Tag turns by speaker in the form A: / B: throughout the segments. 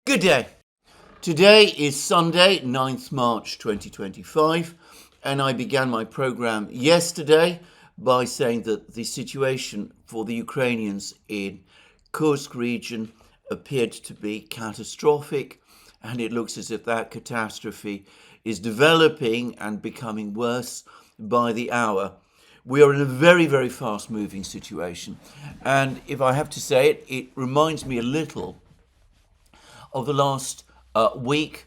A: Good day. Today is Sunday, 9th March 2025, and I began my program yesterday by saying that the situation for the Ukrainians in Kursk region appeared to be catastrophic, and it looks as if that catastrophe is developing and becoming worse by the hour. We are in a very, very fast-moving situation, and if I have to say it, it reminds me a little of the last week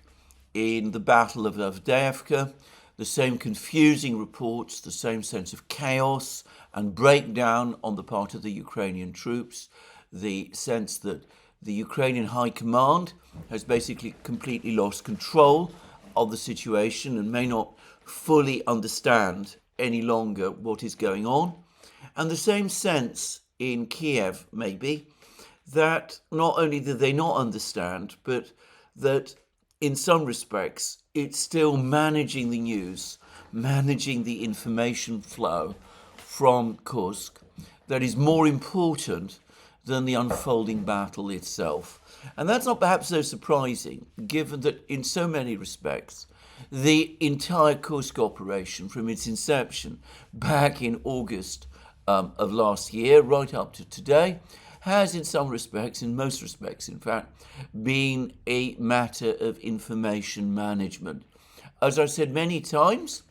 A: in the Battle of Avdiivka. The same confusing reports, the same sense of chaos and breakdown on the part of the Ukrainian troops, the sense that the Ukrainian High Command has basically completely lost control of the situation and may not fully understand any longer what is going on. And the same sense in Kiev, maybe, that not only do they not understand, but that in some respects it's still managing the news, managing the information flow from Kursk that is more important than the unfolding battle itself. And that's not perhaps so surprising, given that in so many respects the entire Kursk operation from its inception back in August of last year right up to today has in some respects, in most respects in fact, been a matter of information management. As I've said many times,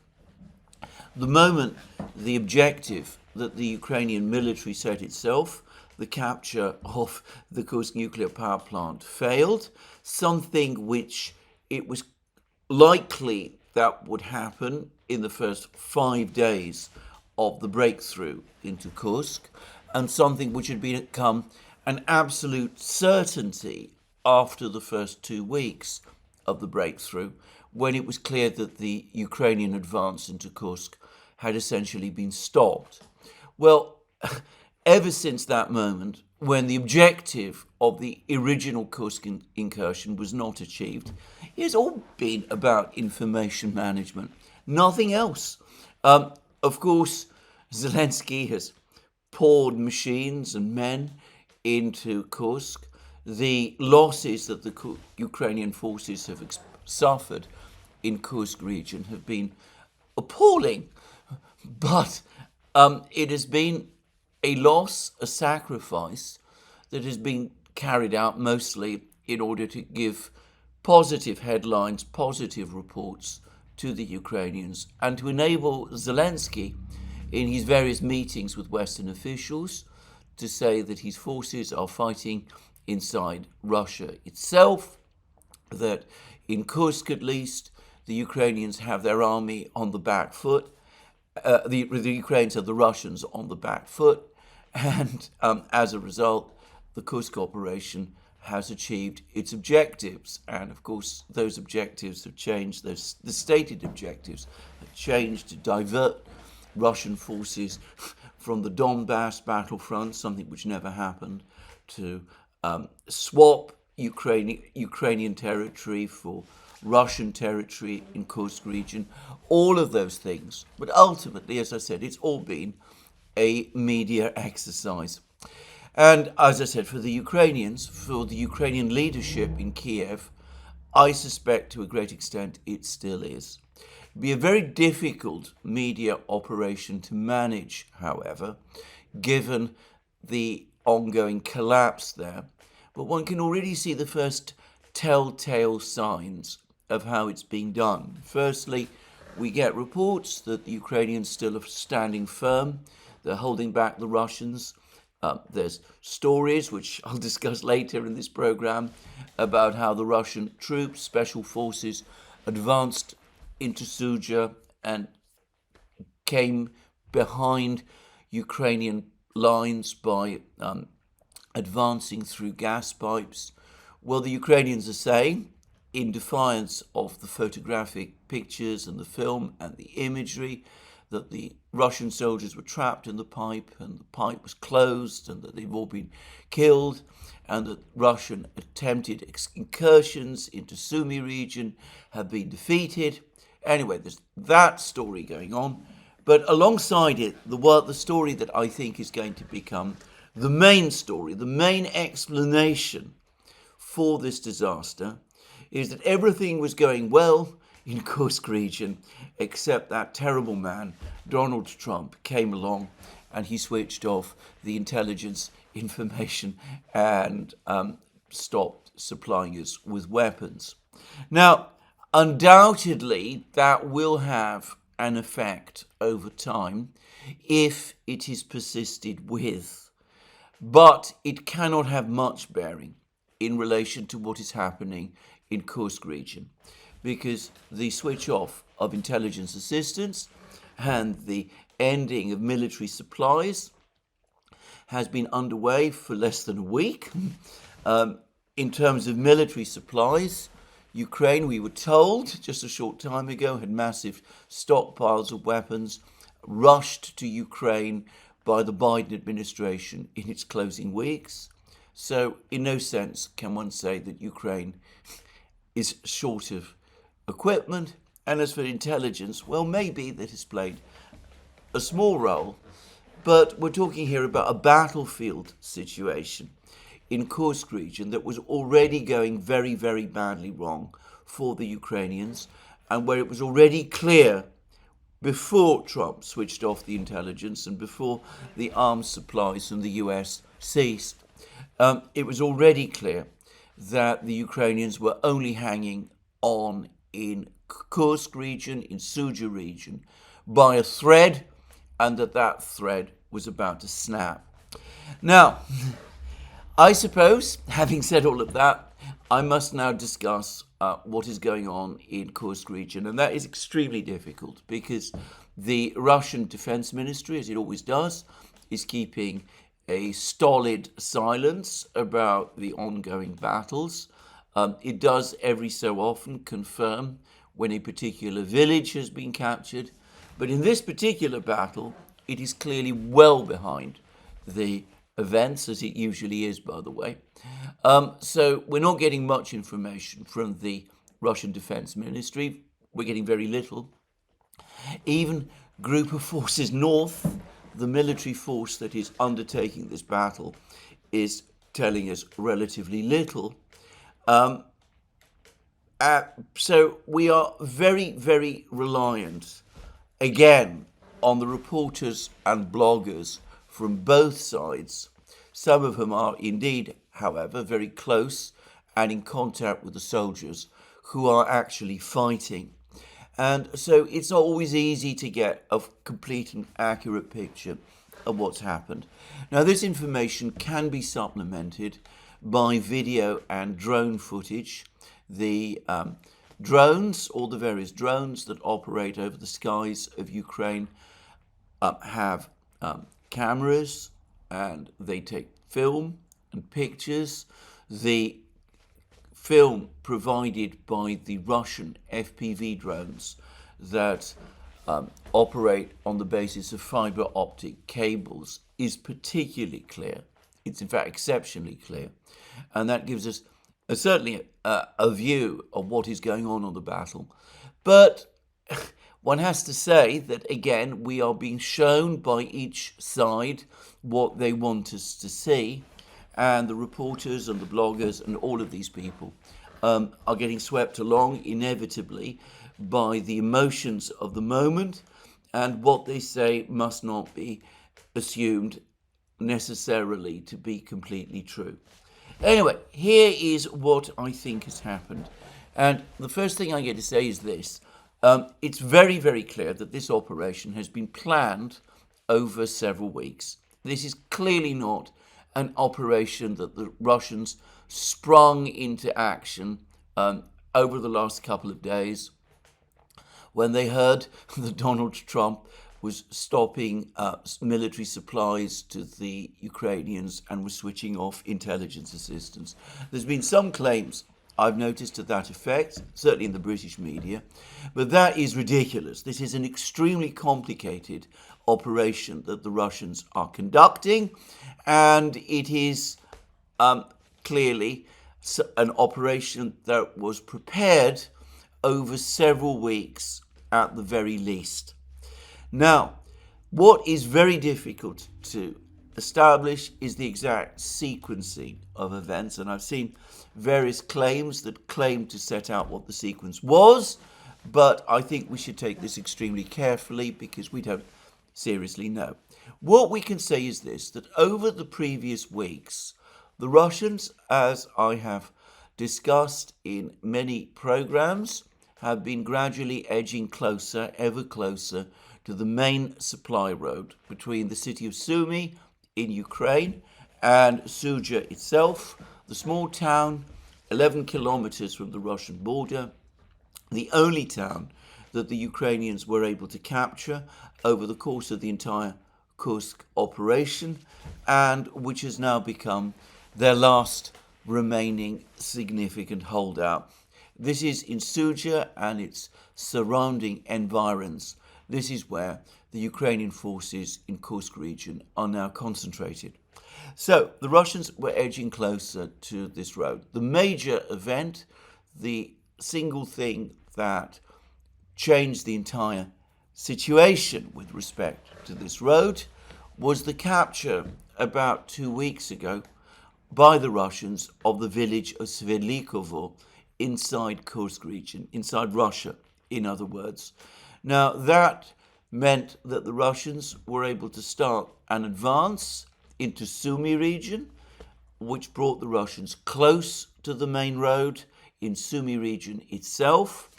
A: the moment the objective that the Ukrainian military set itself, the capture of the Kursk nuclear power plant, failed, something which it was likely that would happen in the first 5 days of the breakthrough into Kursk, and something which had become an absolute certainty after the first 2 weeks of the breakthrough, when it was clear that the Ukrainian advance into Kursk had essentially been stopped. Well, ever since that moment, when the objective of the original Kursk incursion was not achieved, it's all been about information management, nothing else. Of course, Zelensky has poured machines and men into Kursk. The losses that the Ukrainian forces have suffered in Kursk region have been appalling, but it has been a loss, a sacrifice that has been carried out mostly in order to give positive headlines, positive reports to the Ukrainians, and to enable Zelensky in his various meetings with Western officials to say that his forces are fighting inside Russia itself, that in Kursk at least, the Ukrainians have their army on the back foot, the Ukrainians have the Russians on the back foot, and as a result, the Kursk operation has achieved its objectives. And of course, those objectives have changed, the stated objectives have changed to divert Russian forces from the Donbass battlefront, something which never happened, to swap Ukrainian territory for Russian territory in Kursk region, all of those things. But ultimately, as I said, it's all been a media exercise. And as I said, for the Ukrainians, for the Ukrainian leadership in Kiev, I suspect to a great extent it still is. It'd be a very difficult media operation to manage, however, given the ongoing collapse there. But one can already see the first telltale signs of how it's being done. Firstly, we get reports that the Ukrainians still are standing firm. They're holding back the Russians. There's stories, which I'll discuss later in this program, about how the Russian troops, special forces, advanced into Syria and came behind Ukrainian lines by advancing through gas pipes. Well, the Ukrainians are saying, in defiance of the photographic pictures and the film and the imagery, that the Russian soldiers were trapped in the pipe and the pipe was closed and that they've all been killed, and that Russian attempted incursions into Sumy region have been defeated. Anyway, there's that story going on. But alongside it, the story that I think is going to become the main story, the main explanation for this disaster is that everything was going well in Kursk region, except that terrible man, Donald Trump, came along and he switched off the intelligence information and stopped supplying us with weapons. Now, undoubtedly, that will have an effect over time if it is persisted with, but it cannot have much bearing in relation to what is happening in Kursk region, because the switch off of intelligence assistance and the ending of military supplies has been underway for less than a week. In terms of military supplies, Ukraine, we were told just a short time ago, had massive stockpiles of weapons rushed to Ukraine by the Biden administration in its closing weeks. So in no sense can one say that Ukraine is short of equipment. And as for intelligence, well, maybe that has played a small role, but we're talking here about a battlefield situation in Kursk region that was already going very, very badly wrong for the Ukrainians, and where it was already clear before Trump switched off the intelligence and before the arms supplies from the US ceased, it was already clear that the Ukrainians were only hanging on in Kursk region, in Suja region, by a thread, and that thread was about to snap. Now, I suppose, having said all of that, I must now discuss what is going on in Kursk region, and that is extremely difficult because the Russian Defense Ministry, as it always does, is keeping a stolid silence about the ongoing battles. It does every so often confirm when a particular village has been captured, but in this particular battle, it is clearly well behind the events, as it usually is, by the way. So we're not getting much information from the Russian Defense Ministry. We're getting very little. Even Group of Forces North, the military force that is undertaking this battle, is telling us relatively little. So we are very, very reliant, again, on the reporters and bloggers from both sides. Some of whom are indeed, however, very close and in contact with the soldiers who are actually fighting. And so it's not always easy to get a complete and accurate picture of what's happened. Now, this information can be supplemented by video and drone footage. The drones, all the various drones that operate over the skies of Ukraine, have cameras, and they take film and pictures. The film provided by the Russian FPV drones that operate on the basis of fiber optic cables is particularly clear. It's in fact exceptionally clear, and that gives us certainly a view of what is going on the battle. But one has to say that, again, we are being shown by each side what they want us to see, and the reporters and the bloggers and all of these people are getting swept along inevitably by the emotions of the moment, and what they say must not be assumed necessarily to be completely true. Anyway, here is what I think has happened. And the first thing I get to say is this. It's very, very clear that this operation has been planned over several weeks. This is clearly not an operation that the Russians sprung into action over the last couple of days when they heard that Donald Trump was stopping military supplies to the Ukrainians and was switching off intelligence assistance. There's been some claims, I've noticed, to that effect, certainly in the British media, but that is ridiculous. This is an extremely complicated operation that the Russians are conducting, and it is clearly an operation that was prepared over several weeks at the very least. Now, what is very difficult to establish is the exact sequencing of events, and I've seen various claims that claim to set out what the sequence was, but I think we should take this extremely carefully because we don't seriously know. What we can say is this, that over the previous weeks, the Russians, as I have discussed in many programs, have been gradually edging closer, ever closer, to the main supply road between the city of Sumy in Ukraine and Sudzha itself, the small town 11 kilometers from the Russian border, the only town that the Ukrainians were able to capture over the course of the entire Kursk operation, and which has now become their last remaining significant holdout. This is in Sudzha and its surrounding environs. This is where the Ukrainian forces in Kursk region are now concentrated. So the Russians were edging closer to this road. The major event, the single thing that changed the entire situation with respect to this road, was the capture about 2 weeks ago by the Russians of the village of Sverdlikovo inside Kursk region, inside Russia, in other words. Now, that meant that the Russians were able to start an advance into Sumy region, which brought the Russians close to the main road in Sumy region itself.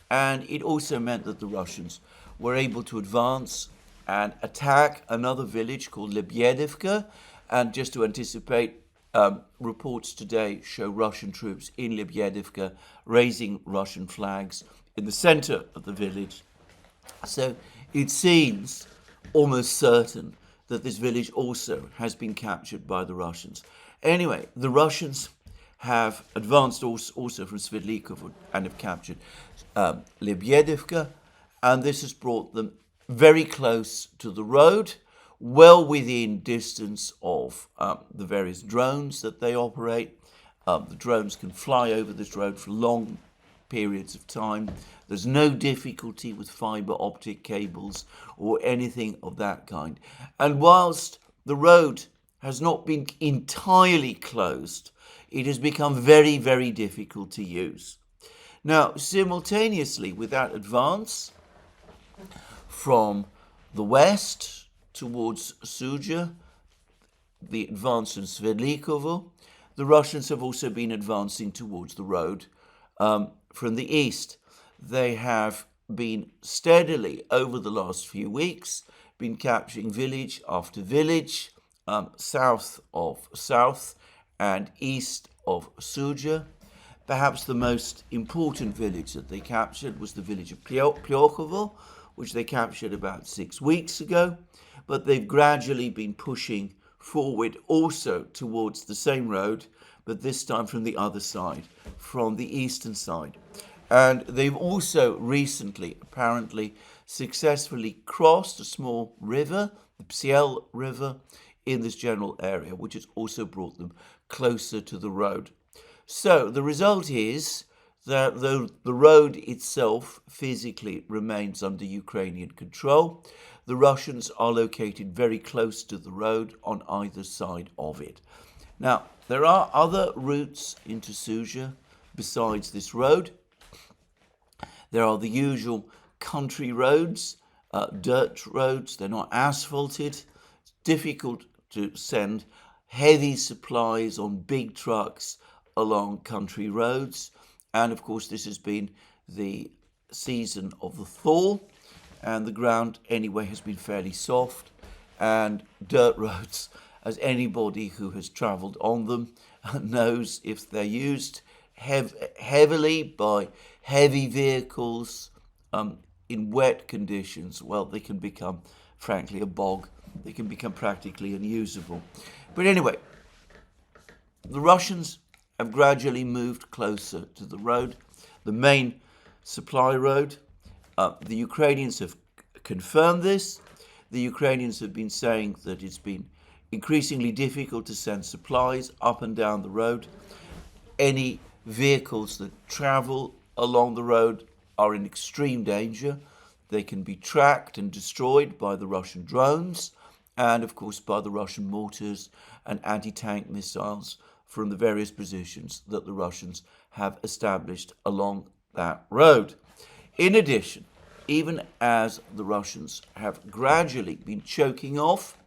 A: And it also meant that the Russians were able to advance and attack another village called Lebyedivka. And just to anticipate, reports today show Russian troops in Lebyedivka raising Russian flags in the center of the village. So it seems almost certain that this village also has been captured by the Russians. Anyway, the Russians have advanced also from Sverdlikovo and have captured Lebyedivka, and this has brought them very close to the road, well within distance of the various drones that they operate. The drones can fly over this road for long periods of time. There's no difficulty with fiber optic cables or anything of that kind. And whilst the road has not been entirely closed, it has become very, very difficult to use. Now, simultaneously with that advance from the west towards Sudzha, the advance in Sverdlikovo, the Russians have also been advancing towards the road from the east. They have been steadily, over the last few weeks, been capturing village after village, south and east of Sudzha. Perhaps the most important village that they captured was the village of Plyokovo, which they captured about 6 weeks ago, but they've gradually been pushing forward also towards the same road, but this time from the other side, from the eastern side. And they've also recently, apparently, successfully crossed a small river, the Psyel River, in this general area, which has also brought them closer to the road. So the result is that though the road itself physically remains under Ukrainian control, the Russians are located very close to the road on either side of it. Now, there are other routes into Sudzha besides this road. There are the usual country roads, dirt roads. They're not asphalted. It's difficult to send heavy supplies on big trucks along country roads. And of course, this has been the season of the thaw, and the ground anyway has been fairly soft, and dirt roads, as anybody who has traveled on them knows, if they're used heavily by heavy vehicles in wet conditions, well, they can become, frankly, a bog. They can become practically unusable. But anyway, the Russians have gradually moved closer to the road, the main supply road. The Ukrainians have confirmed this. The Ukrainians have been saying that it's been increasingly difficult to send supplies up and down the road. Any vehicles that travel along the road are in extreme danger. They can be tracked and destroyed by the Russian drones, and of course by the Russian mortars and anti-tank missiles from the various positions that the Russians have established along that road. In addition, even as the Russians have gradually been choking off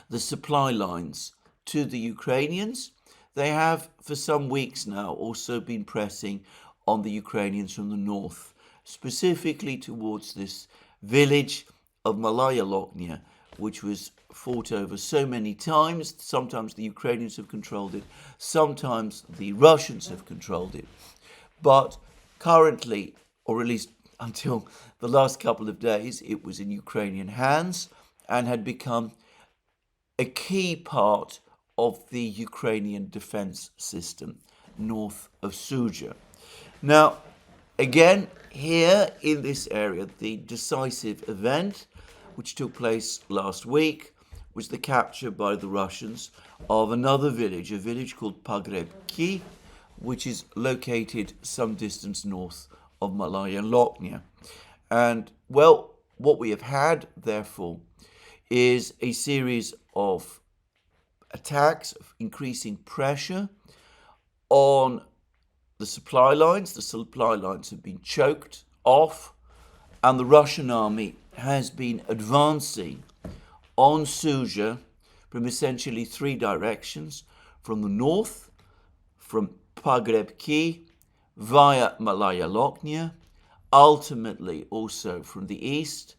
A: the supply lines to the Ukrainians, they have for some weeks now also been pressing on the Ukrainians from the north, specifically towards this village of Malaya Loknia, which was fought over so many times. Sometimes the Ukrainians have controlled it, sometimes the Russians have controlled it. But currently, or at least until the last couple of days, it was in Ukrainian hands and had become a key part of the Ukrainian defense system north of Suja. Now, again, here in this area, the decisive event, which took place last week, was the capture by the Russians of another village, a village called Pogrebki, which is located some distance north of Malaya Loknia. And, well, what we have had, therefore, is a series of attacks, of increasing pressure on the supply lines. The supply lines have been choked off, and the Russian army has been advancing on Suja from essentially three directions: from the north, from Pogrebki, via Malaya Loknia, ultimately also from the east,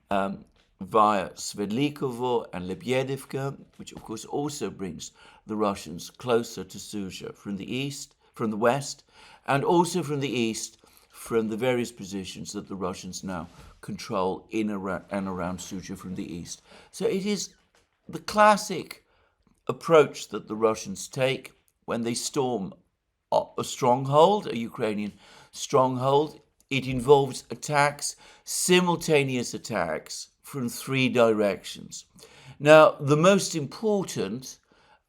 A: via Svedlikovo and Lebyedivka, which of course also brings the Russians closer to Suja from the east, from the west, and also from the east, from the various positions that the Russians now control in and around Suja from the east. So it is the classic approach that the Russians take when they storm a stronghold, a Ukrainian stronghold. It involves attacks, simultaneous attacks from three directions. Now, the most important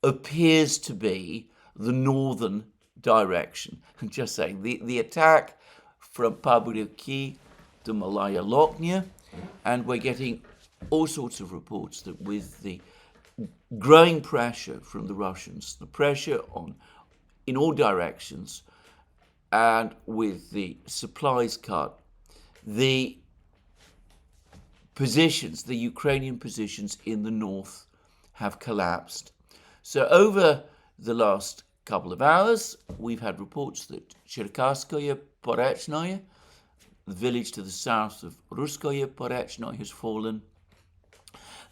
A: appears to be the northern direction. I'm just saying, the attack from Pogrebki to Malaya Loknia, and we're getting all sorts of reports that with the growing pressure from the Russians, the pressure on in all directions, and with the supplies cut, the positions, the Ukrainian positions in the north have collapsed. So over the last couple of hours, we've had reports that Cherkasskoye Porechnoye, the village to the south of Ruskoye Porechnoye, has fallen.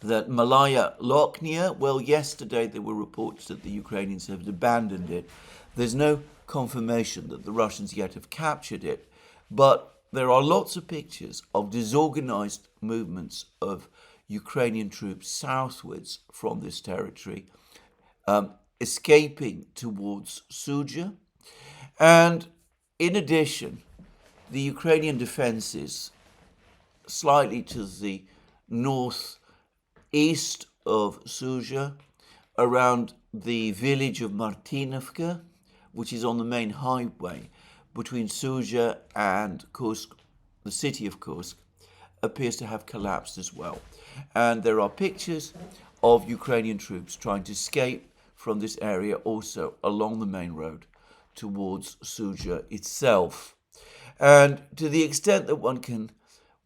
A: That Malaya Loknia, well, yesterday there were reports that the Ukrainians have abandoned it. There's no confirmation that the Russians yet have captured it, but there are lots of pictures of disorganized movements of Ukrainian troops southwards from this territory, escaping towards Suja. And in addition, the Ukrainian defenses slightly to the northeast of Suja, around the village of Martinovka, which is on the main highway between Suja and Kursk, the city of Kursk, appears to have collapsed as well. And there are pictures of Ukrainian troops trying to escape from this area also along the main road towards Suja itself. And to the extent that one can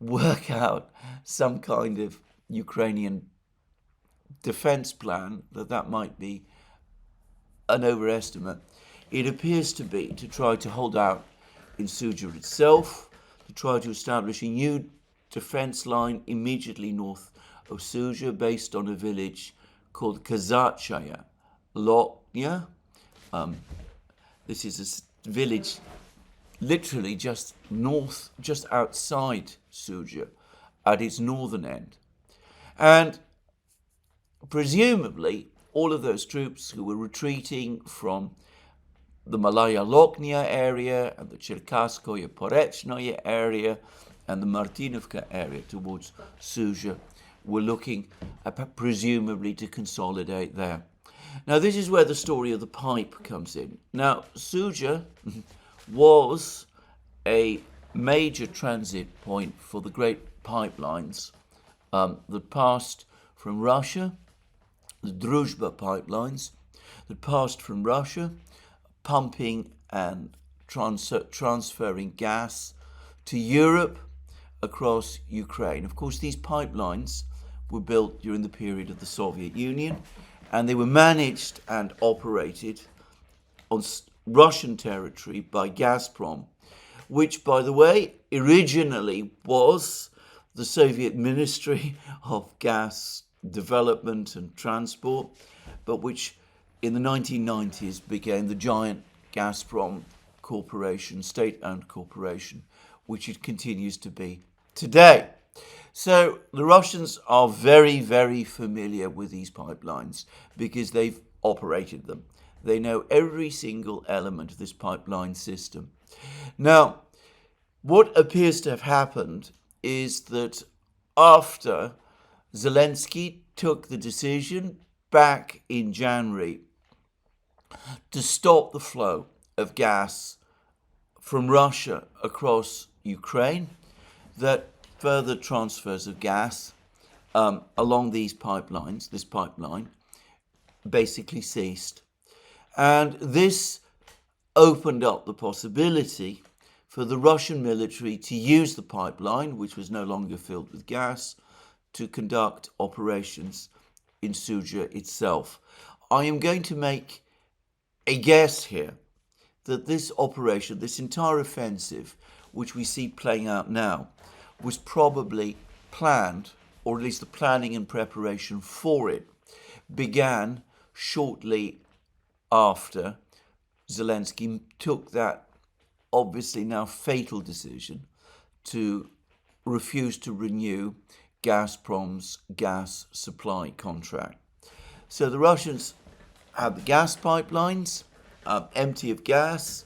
A: work out some kind of Ukrainian defense plan, that might be an overestimate. It appears to be to try to hold out in Suja itself, to try to establish a new defense line immediately north of Suja based on a village called Kazachaya Loknia. This is a village literally just north, just outside Suja, at its northern end. And presumably all of those troops who were retreating from the Malaya Loknia area and the Cherkasskoye Porechnoye area and the Martinovka area towards Suja were looking presumably to consolidate there. Now this is where the story of the pipe comes in. Now Suja was a major transit point for the great pipelines that passed from Russia, the Druzhba pipelines that passed from Russia, pumping and transferring gas to Europe across Ukraine. Of course, these pipelines were built during the period of the Soviet Union, and they were managed and operated on Russian territory by Gazprom, which, by the way, originally was the Soviet Ministry of Gas Development and Transport, but which in the 1990s became the giant Gazprom corporation, state-owned corporation, which it continues to be today. So the Russians are very, very familiar with these pipelines because they've operated them. They know every single element of this pipeline system. Now, what appears to have happened is that after Zelensky took the decision back in January to stop the flow of gas from Russia across Ukraine, that further transfers of gas along these pipelines, this pipeline, basically ceased. And this opened up the possibility for the Russian military to use the pipeline, which was no longer filled with gas, to conduct operations in Syria itself. I am going to make a guess here that this operation, this entire offensive, which we see playing out now, was probably planned, or at least the planning and preparation for it began shortly after Zelensky took that obviously now fatal decision to refuse to renew Gazprom's gas supply contract. So the Russians have the gas pipelines empty of gas.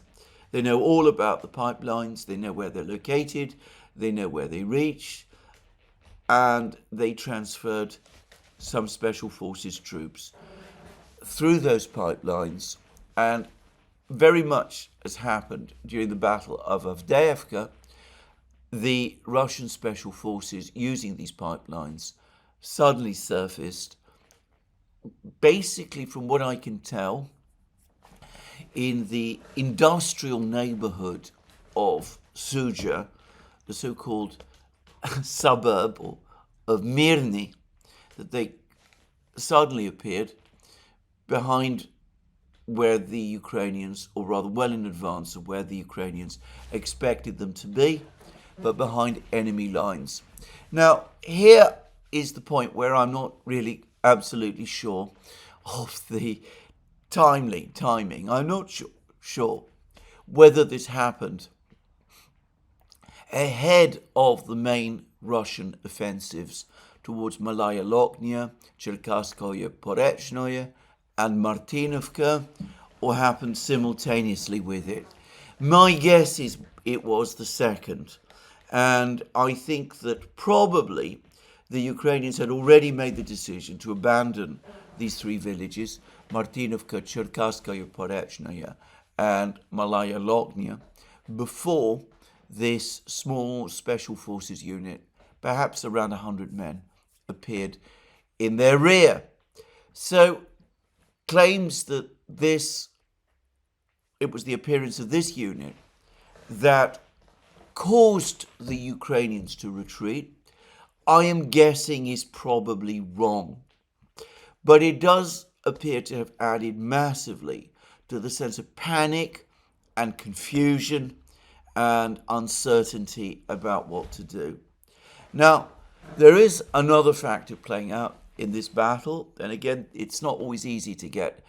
A: They know all about the pipelines. They know where they're located. They know where they reach. And they transferred some special forces troops through those pipelines. And very much has happened during the Battle of Avdiivka. The Russian special forces using these pipelines suddenly surfaced, basically from what I can tell, in the industrial neighborhood of Suja, the so-called suburb of Mirny, that they suddenly appeared behind where the Ukrainians, or rather well in advance of where the Ukrainians expected them to be, but behind enemy lines. Now, here is the point where I'm not really absolutely sure of the timing. I'm not sure whether this happened ahead of the main Russian offensives towards Malaya Lochnia, Cherkasskoye Porechnoye, and Martinovka, or happened simultaneously with it. My guess is it was the second. And I think that probably the Ukrainians had already made the decision to abandon these three villages, Martinovka, Cherkasskoye Porechnoye, and Malaya Lochnia, before this small special forces unit, perhaps around 100 men, appeared in their rear. So claims that it was the appearance of this unit that caused the Ukrainians to retreat, I am guessing is probably wrong. But it does appear to have added massively to the sense of panic and confusion and uncertainty about what to do. Now, there is another factor playing out in this battle, and again, it's not always easy to get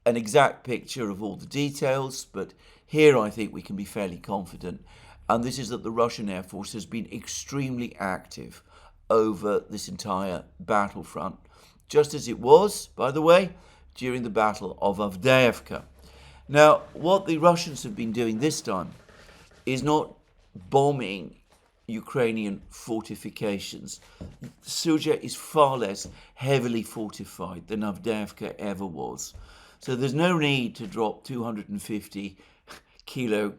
A: an exact picture of all the details, but here I think we can be fairly confident, and this is that the Russian Air Force has been extremely active over this entire battlefront, just as it was, by the way, during the Battle of Avdiivka. Now, what the Russians have been doing this time is not bombing Ukrainian fortifications. Suja is far less heavily fortified than Avdiivka ever was. So there's no need to drop 250 kilogram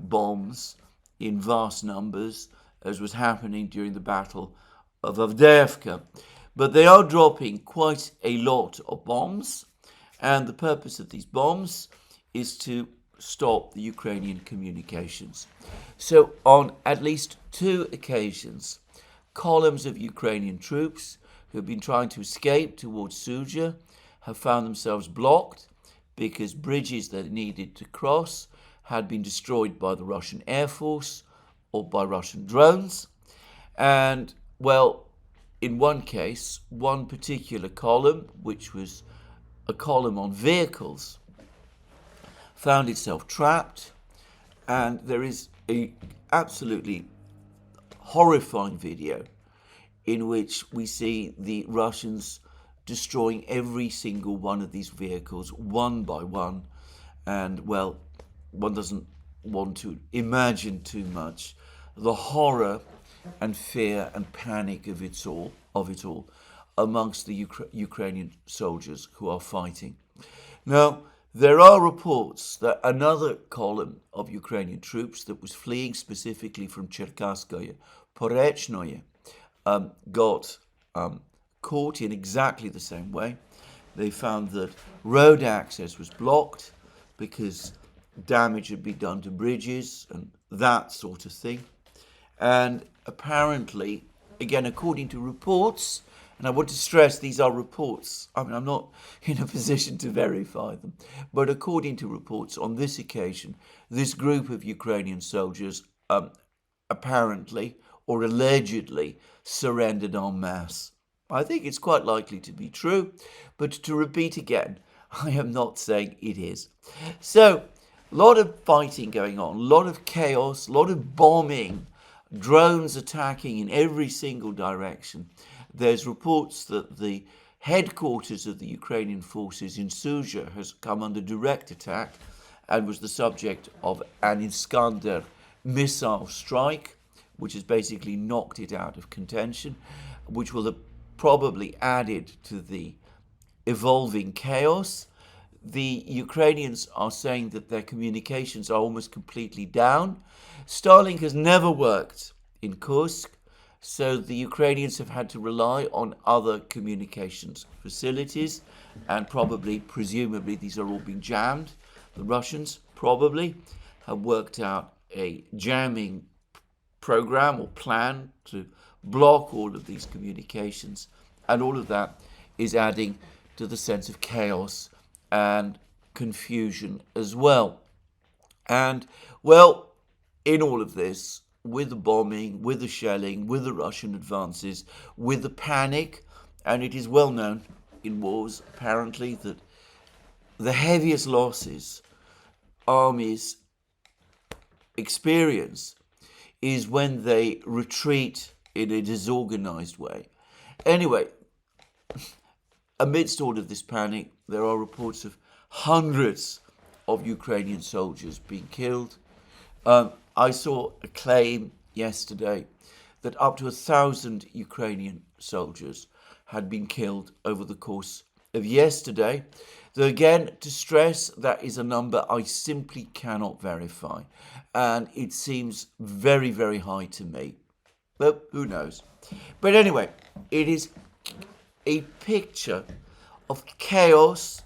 A: bombs in vast numbers, as was happening during the Battle of Avdiivka. But they are dropping quite a lot of bombs, and the purpose of these bombs is to stop the Ukrainian communications. So on at least 2 occasions, columns of Ukrainian troops who have been trying to escape towards Syria have found themselves blocked because bridges they needed to cross had been destroyed by the Russian Air Force or by Russian drones. And, well, in one case, one particular column, which was a column on vehicles, found itself trapped, and there is a absolutely horrifying video in which we see the Russians destroying every single one of these vehicles one by one. And, well, one doesn't want to imagine too much the horror and fear and panic of it all amongst the Ukrainian soldiers who are fighting. Now, there are reports that another column of Ukrainian troops that was fleeing specifically from Cherkasskoye, Porechnoye, got caught in exactly the same way. They found that road access was blocked because damage had been done to bridges and that sort of thing. And apparently, again, according to reports, and I want to stress these are reports, I mean, I'm not in a position to verify them, but according to reports, on this occasion, this group of Ukrainian soldiers apparently or allegedly surrendered en masse. I think it's quite likely to be true, but to repeat again, I am not saying it is. So, a lot of fighting going on, a lot of chaos, a lot of bombing, drones attacking in every single direction. There's reports that the headquarters of the Ukrainian forces in Syria has come under direct attack and was the subject of an Iskander missile strike, which has basically knocked it out of contention, which will have probably added to the evolving chaos. The Ukrainians are saying that their communications are almost completely down. Starlink has never worked in Kursk, so the Ukrainians have had to rely on other communications facilities, and presumably, these are all being jammed. The Russians probably have worked out a jamming program or plan to block all of these communications, and all of that is adding to the sense of chaos and confusion as well. And, well, in all of this, with the bombing, with the shelling, with the Russian advances, with the panic, and it is well known in wars, apparently, that the heaviest losses armies experience is when they retreat in a disorganized way. Anyway, amidst all of this panic, there are reports of hundreds of Ukrainian soldiers being killed. I saw a claim yesterday that up to 1,000 Ukrainian soldiers had been killed over the course of yesterday. Though again, to stress, that is a number I simply cannot verify. And it seems very, very high to me. But who knows? But anyway, it is a picture of chaos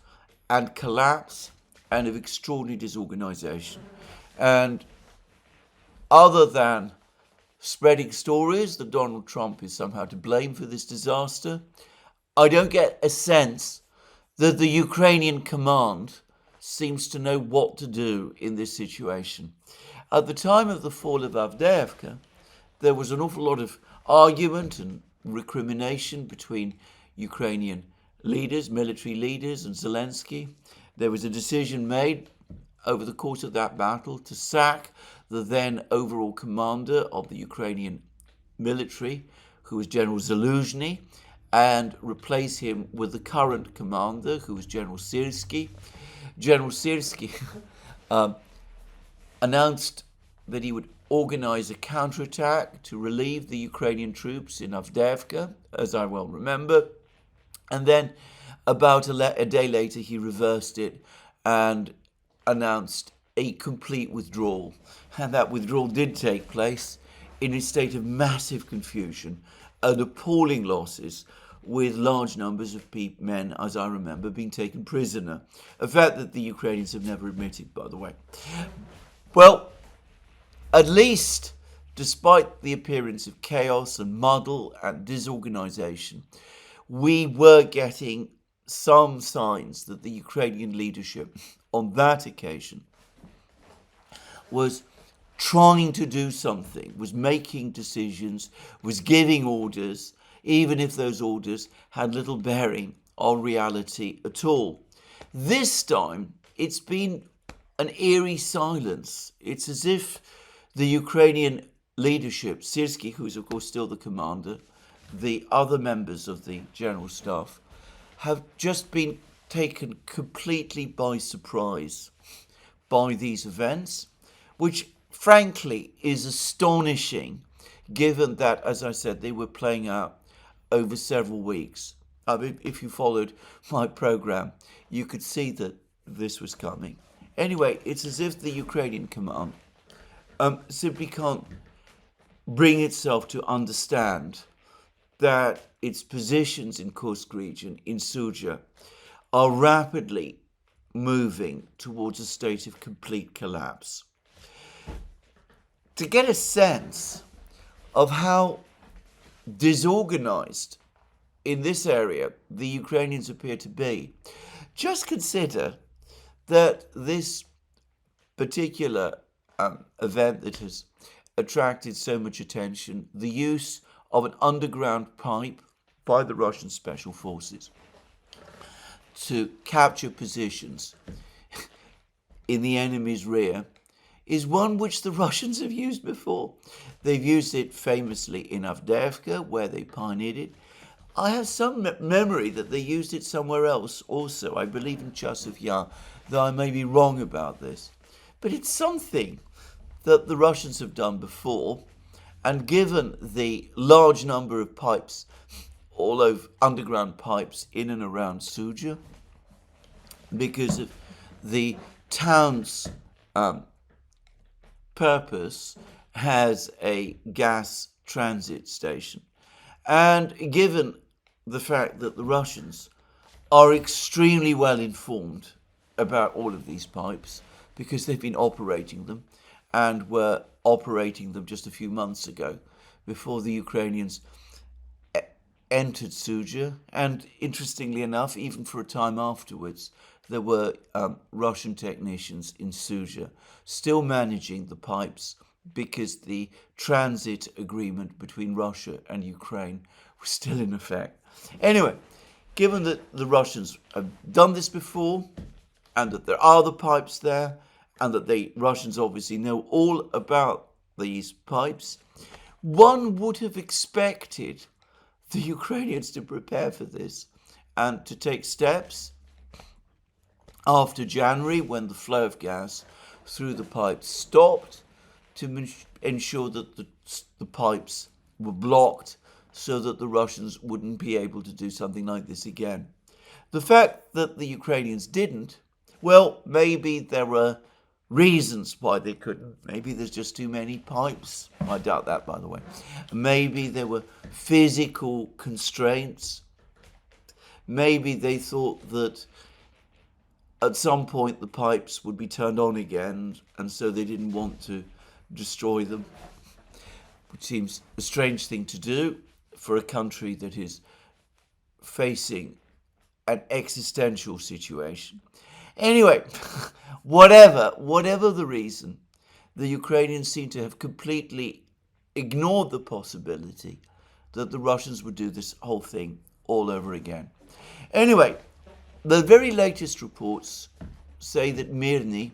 A: and collapse and of extraordinary disorganization. And other than spreading stories that Donald Trump is somehow to blame for this disaster, I don't get a sense that the Ukrainian command seems to know what to do in this situation. At the time of the fall of Avdiivka, there was an awful lot of argument and recrimination between Ukrainian leaders, military leaders, and Zelensky. There was a decision made over the course of that battle to sack the then overall commander of the Ukrainian military, who was General Zaluzhny, and replace him with the current commander, who was General Syrsky. General Syrsky announced that he would organize a counterattack to relieve the Ukrainian troops in Avdiivka, as I well remember. And then about a day later, he reversed it and announced a complete withdrawal. And that withdrawal did take place in a state of massive confusion and appalling losses, with large numbers of men, as I remember, being taken prisoner. A fact that the Ukrainians have never admitted, by the way. Well, at least, despite the appearance of chaos and muddle and disorganization, we were getting some signs that the Ukrainian leadership on that occasion was trying to do something, was making decisions, was giving orders, even if those orders had little bearing on reality at all. This time, it's been an eerie silence. It's as if the Ukrainian leadership, Syrsky, who's of course still the commander, the other members of the general staff, have just been taken completely by surprise by these events, which frankly is astonishing, given that, as I said, they were playing out over several weeks. I mean, if you followed my program, you could see that this was coming. Anyway, it's as if the Ukrainian command simply can't bring itself to understand that its positions in Kursk region, in Syria, are rapidly moving towards a state of complete collapse. To get a sense of how disorganized in this area the Ukrainians appear to be, just consider that this particular event that has attracted so much attention, the use of an underground pipe by the Russian special forces to capture positions in the enemy's rear, is one which the Russians have used before. They've used it famously in Avdiivka, where they pioneered it. I have some memory that they used it somewhere else also. I believe in Chasiv Yar, though I may be wrong about this. But it's something that the Russians have done before, and given the large number of pipes, all of underground pipes in and around Suja, because of the town's purpose has a gas transit station. And given the fact that the Russians are extremely well informed about all of these pipes, because they've been operating them, and were operating them just a few months ago, before the Ukrainians entered Suja, and interestingly enough, even for a time afterwards, there were Russian technicians in Suja still managing the pipes, because the transit agreement between Russia and Ukraine was still in effect. Anyway, given that the Russians have done this before, and that there are the pipes there, and that the Russians obviously know all about these pipes, one would have expected the Ukrainians to prepare for this and to take steps after January, when the flow of gas through the pipes stopped, to ensure that the pipes were blocked so that the Russians wouldn't be able to do something like this again. The fact that the Ukrainians didn't, well, maybe there were reasons why they couldn't. Maybe there's just too many pipes. I doubt that, by the way. Maybe there were physical constraints. Maybe they thought that at some point the pipes would be turned on again, and so they didn't want to destroy them, which seems a strange thing to do for a country that is facing an existential situation. Anyway, whatever the reason, the Ukrainians seem to have completely ignored the possibility that the Russians would do this whole thing all over again. Anyway, the very latest reports say that Mirny,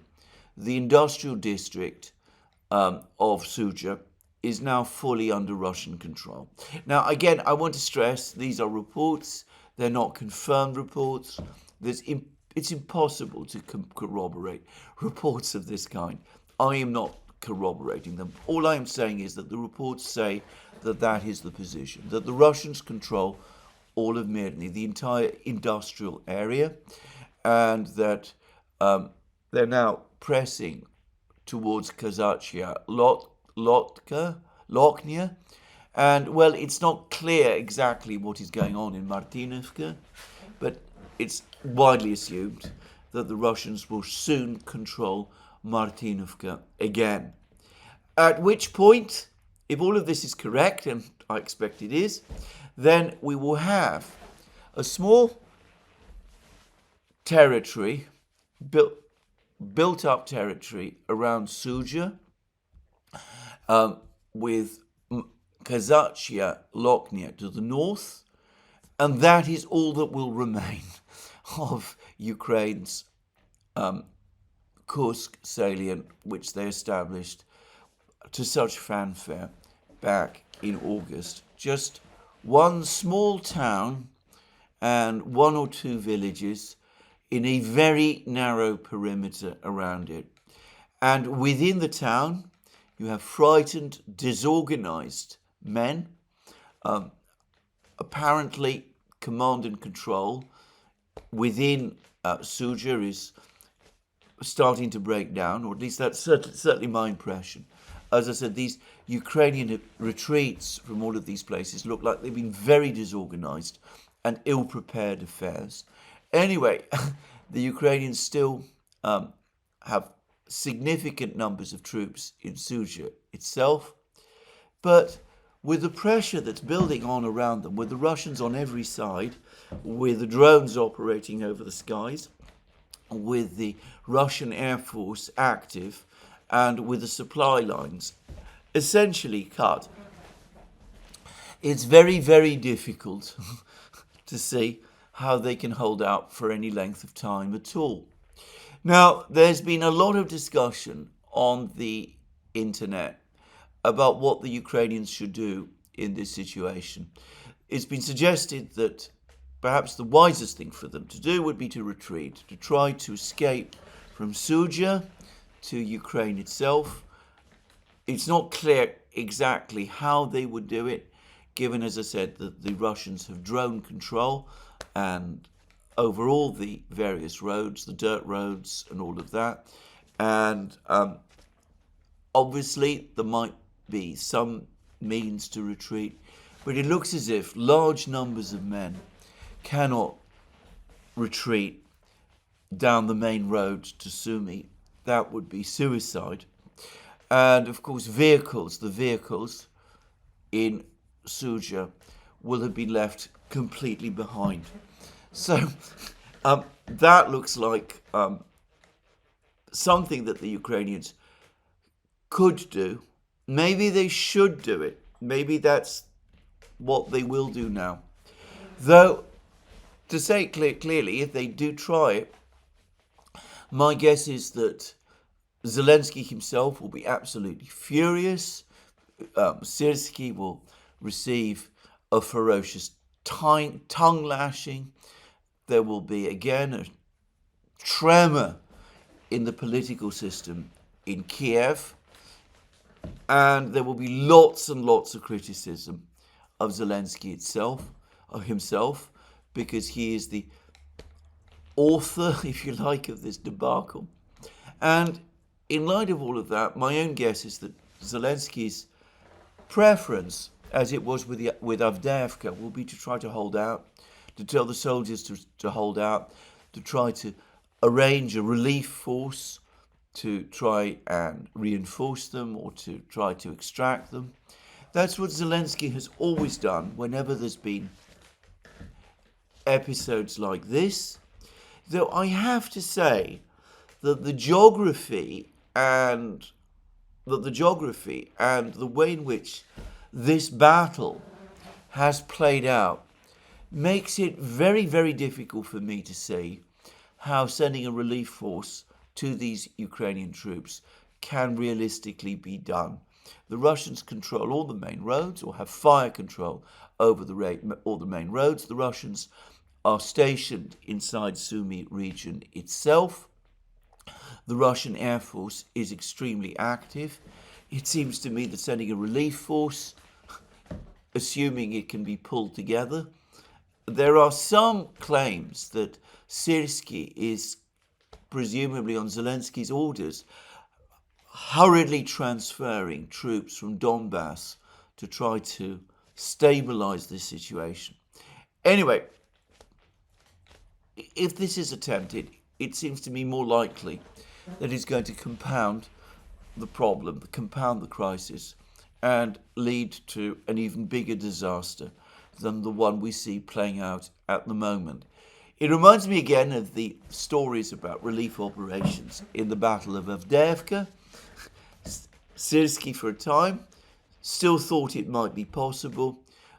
A: the industrial district of Suja, is now fully under Russian control. Now, again, I want to stress, these are reports. They're not confirmed reports. It's impossible to corroborate reports of this kind. I am not corroborating them. All I am saying is that the reports say that that is the position, that the Russians control all of Mirny, the entire industrial area, and that they're now pressing towards Kazachia, Lokhnia, And, well, it's not clear exactly what is going on in Martinovka, but it's widely assumed that the Russians will soon control Martinovka again. At which point, if all of this is correct, and I expect it is, then we will have a small territory, built up territory around Suja, with Kazakhia, Lochnia to the north, and that is all that will remain of Ukraine's Kursk salient, which they established to such fanfare back in August. Just one small town and one or two villages in a very narrow perimeter around it. And within the town, you have frightened, disorganized men, apparently command and control within Suja is starting to break down, or at least that's certainly my impression. As I said, these Ukrainian retreats from all of these places look like they've been very disorganized and ill-prepared affairs. Anyway, the Ukrainians still have significant numbers of troops in Suja itself, but with the pressure that's building on around them, with the Russians on every side, with the drones operating over the skies, with the Russian Air Force active, and with the supply lines essentially cut, it's very, very difficult to see how they can hold out for any length of time at all. Now, there's been a lot of discussion on the internet about what the Ukrainians should do in this situation. It's been suggested that perhaps the wisest thing for them to do would be to retreat, to try to escape from Suja to Ukraine itself. It's not clear exactly how they would do it, given, as I said, that the Russians have drone control and over all the various roads, the dirt roads and all of that. And obviously there might be some means to retreat, but it looks as if large numbers of men cannot retreat down the main road to Sumy. That would be suicide. And of course the vehicles in Suja will have been left completely behind. So that looks like something that the Ukrainians could do. Maybe they should do it. Maybe that's what they will do now. Though, to say it clearly, if they do try it, my guess is that Zelensky himself will be absolutely furious. Syrsky will receive a ferocious tongue lashing. There will be again a tremor in the political system in Kiev, and there will be lots and lots of criticism of Zelensky himself, because he is the author, if you like, of this debacle. And in light of all of that, my own guess is that Zelensky's preference, as it was with Avdiivka, will be to try to hold out, to tell the soldiers to hold out, to try to arrange a relief force to try and reinforce them or to try to extract them. That's what Zelensky has always done whenever there's been episodes like this. Though I have to say that the geography and the way in which this battle has played out makes it very, very difficult for me to see how sending a relief force to these Ukrainian troops can realistically be done. The Russians control all the main roads, or have fire control over all the main roads. The Russians are stationed inside Sumy region itself. The Russian Air Force is extremely active. It seems to me that sending a relief force, assuming it can be pulled together, there are some claims that Syrsky is presumably on Zelensky's orders hurriedly transferring troops from Donbass to try to stabilize this situation. Anyway, if this is attempted, it seems to me more likely that it's going to compound the problem, compound the crisis, and lead to an even bigger disaster than the one we see playing out at the moment. It reminds me again of the stories about relief operations in the Battle of Avdiivka. Syrsky, for a time, still thought it might be possible.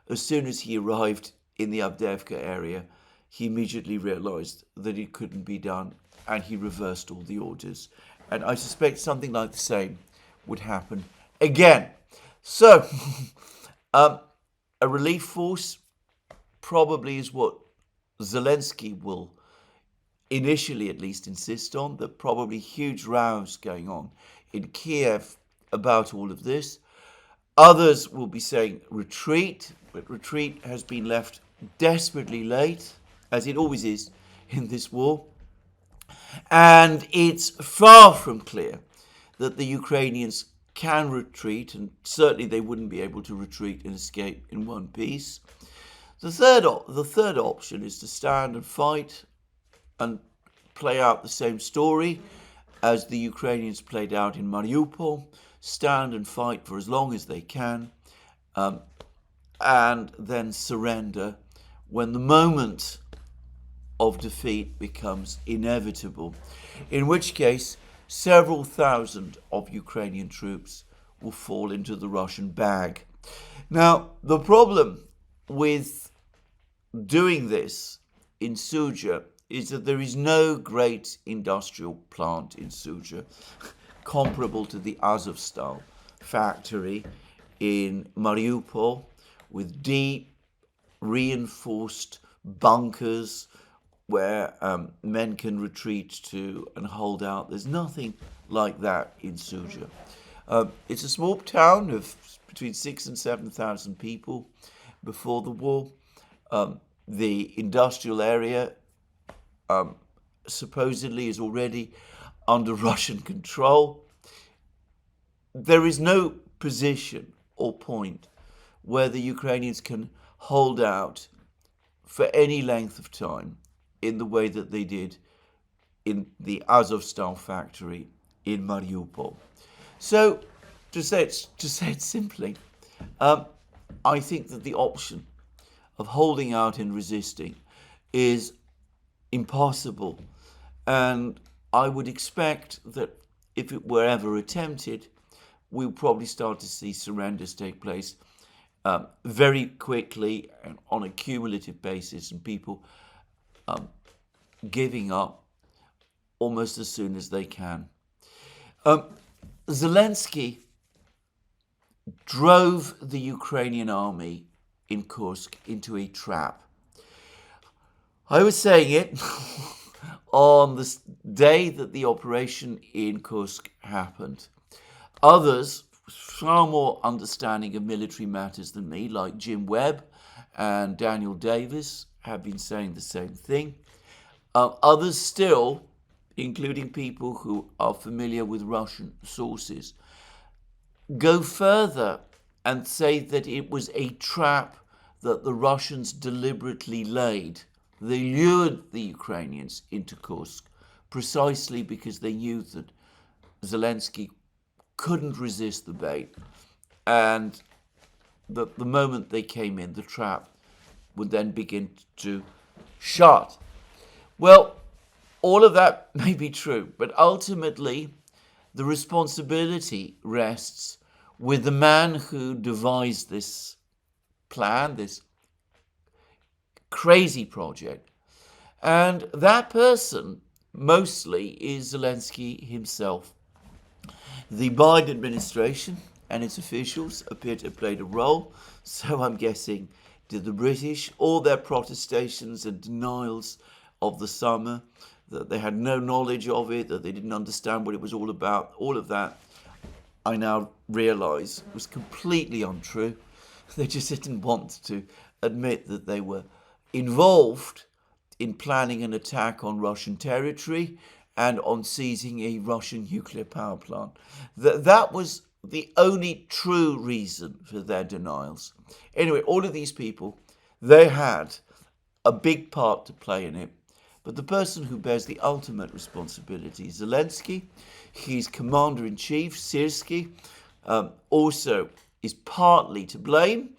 A: As soon as he arrived in the Avdiivka area, he immediately realized that it couldn't be done, and he reversed all the orders. And I suspect something like the same would happen again. So, a relief force probably is what Zelensky will initially at least insist on. There are probably huge rows going on in Kiev about all of this. Others will be saying retreat, but retreat has been left desperately late, as it always is in this war. And it's far from clear that the Ukrainians can retreat, and certainly they wouldn't be able to retreat and escape in one piece. The third option is to stand and fight and play out the same story as the Ukrainians played out in Mariupol, stand and fight for as long as they can, and then surrender when the moment of defeat becomes inevitable, in which case several thousand of Ukrainian troops will fall into the Russian bag. Now, the problem with doing this in Suja is that there is no great industrial plant in Suja comparable to the Azovstal factory in Mariupol, with deep reinforced bunkers where men can retreat to and hold out. There's nothing like that in Suja. It's a small town of between 6,000 and 7,000 people before the war. The industrial area supposedly is already under Russian control. There is no position or point where the Ukrainians can hold out for any length of time in the way that they did in the Azovstal factory in Mariupol. So, to say it simply, I think that the option of holding out and resisting is impossible, and I would expect that if it were ever attempted, we'll probably start to see surrenders take place very quickly and on a cumulative basis, and people giving up almost as soon as they can. Zelensky drove the Ukrainian army in Kursk into a trap. I was saying it on the day that the operation in Kursk happened. Others, far more understanding of military matters than me, like Jim Webb and Daniel Davis, have been saying the same thing. Others still, including people who are familiar with Russian sources, go further and say that it was a trap that the Russians deliberately laid. They lured the Ukrainians into Kursk precisely because they knew that Zelensky couldn't resist the bait, and that the moment they came in, the trap would then begin to shut. Well, all of that may be true, but ultimately the responsibility rests with the man who devised this plan, this crazy project. And that person mostly is Zelensky himself. The Biden administration and its officials appear to have played a role, so I'm guessing did the British, all their protestations and denials of the summer, that they had no knowledge of it, that they didn't understand what it was all about, all of that, I now realise was completely untrue. They just didn't want to admit that they were involved in planning an attack on Russian territory and on seizing a Russian nuclear power plant. That was the only true reason for their denials. Anyway, all of these people, they had a big part to play in it. But the person who bears the ultimate responsibility is Zelensky. He's commander-in-chief. Syrsky also is partly to blame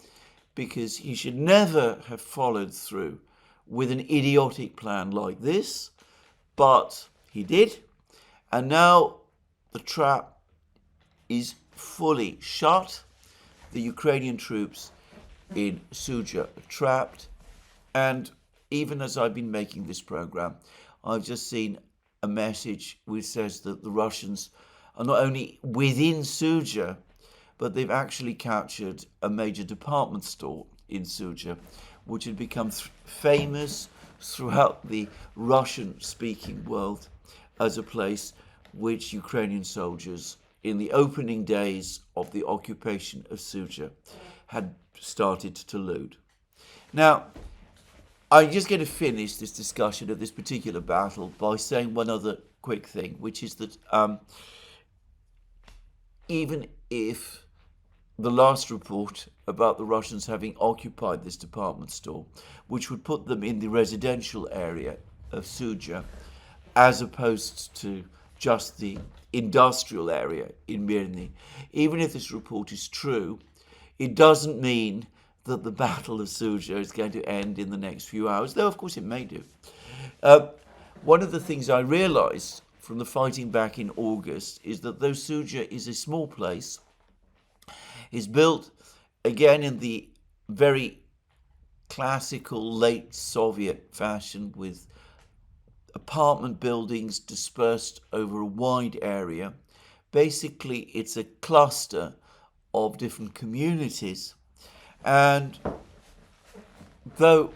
A: because he should never have followed through with an idiotic plan like this. But he did. And now the trap is fully shut. The Ukrainian troops in Suja are trapped. And even as I've been making this program, I've just seen a message which says that the Russians are not only within Suja, but they've actually captured a major department store in Suja, which had become famous throughout the Russian-speaking world as a place which Ukrainian soldiers, in the opening days of the occupation of Suja, had started to loot. Now, I'm just going to finish this discussion of this particular battle by saying one other quick thing, which is that even if the last report about the Russians having occupied this department store, which would put them in the residential area of Suja, as opposed to just the industrial area in Mirny, even if this report is true, it doesn't mean that the Battle of Suja is going to end in the next few hours, though of course it may do. One of the things I realized from the fighting back in August is that though Suja is a small place, it's built again in the very classical late Soviet fashion with apartment buildings dispersed over a wide area. Basically, it's a cluster of different communities. And though,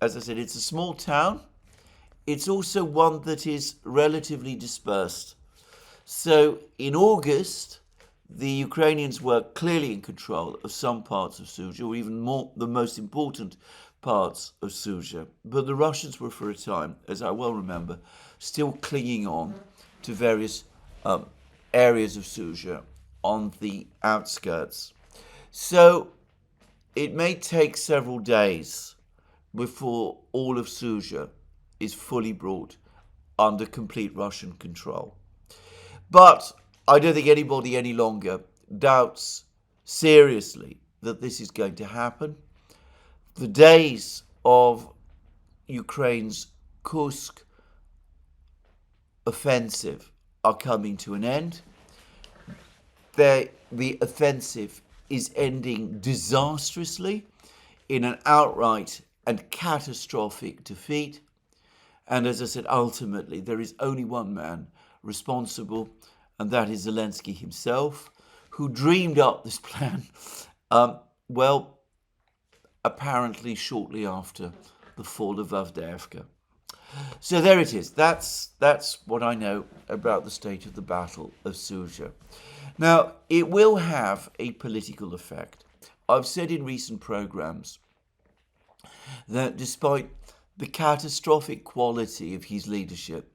A: as I said, it's a small town, it's also one that is relatively dispersed. So in August, the Ukrainians were clearly in control of some parts of Suja, or even more, the most important parts of Suja. But the Russians were, for a time, as I well remember, still clinging on to various areas of Suja on the outskirts. So it may take several days before all of Suja is fully brought under complete Russian control. But I don't think anybody any longer doubts seriously that this is going to happen. The days of Ukraine's Kursk offensive are coming to an end. The offensive is ending disastrously in an outright and catastrophic defeat. And as I said, ultimately, there is only one man responsible, and that is Zelensky himself, who dreamed up this plan, apparently shortly after the fall of Avdiivka. So there it is. That's what I know about the state of the Battle of Suja. Now, it will have a political effect. I've said in recent programs that despite the catastrophic quality of his leadership,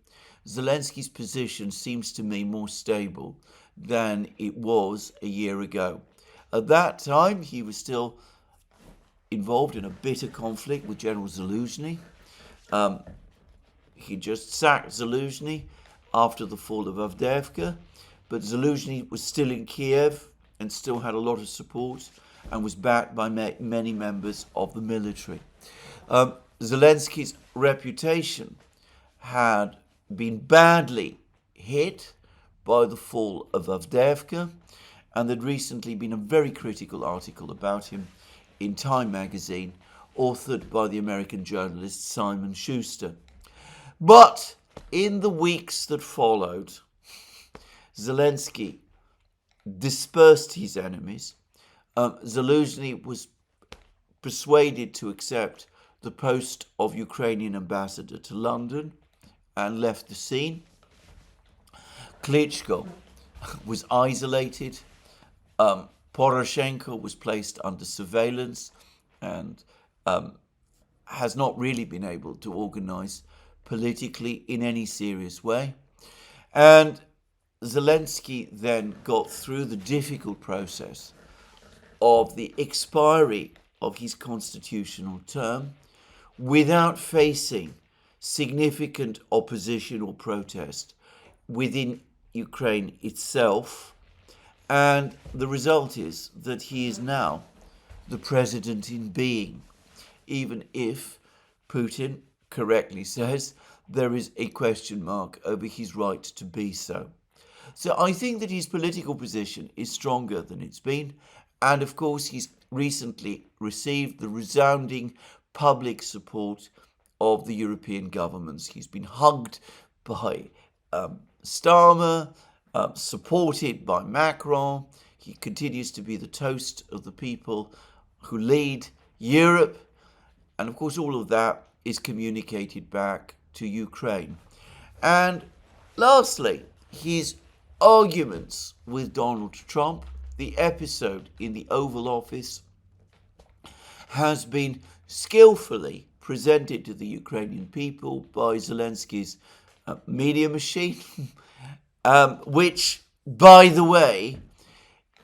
A: Zelensky's position seems to me more stable than it was a year ago. At that time, he was still involved in a bitter conflict with General Zaluzhny. He just sacked Zaluzhny after the fall of Avdiivka, but Zaluzhny was still in Kiev and still had a lot of support and was backed by many members of the military. Zelensky's reputation had been badly hit by the fall of Avdiivka, and there'd recently been a very critical article about him in Time magazine, authored by the American journalist Simon Schuster. But in the weeks that followed, Zelensky dispersed his enemies. Zaluzhny was persuaded to accept the post of Ukrainian ambassador to London and left the scene. Klitschko was isolated. Poroshenko was placed under surveillance and has not really been able to organize politically in any serious way. And Zelensky then got through the difficult process of the expiry of his constitutional term without facing significant opposition or protest within Ukraine itself. And the result is that he is now the president in being, even if Putin correctly says there is a question mark over his right to be so. So I think that his political position is stronger than it's been. And of course, he's recently received the resounding public support of the European governments. He's been hugged by Starmer, supported by Macron. He continues to be the toast of the people who lead Europe. And of course, all of that is communicated back to Ukraine. And lastly, his arguments with Donald Trump, the episode in the Oval Office, has been skillfully presented to the Ukrainian people by Zelensky's media machine, which, by the way,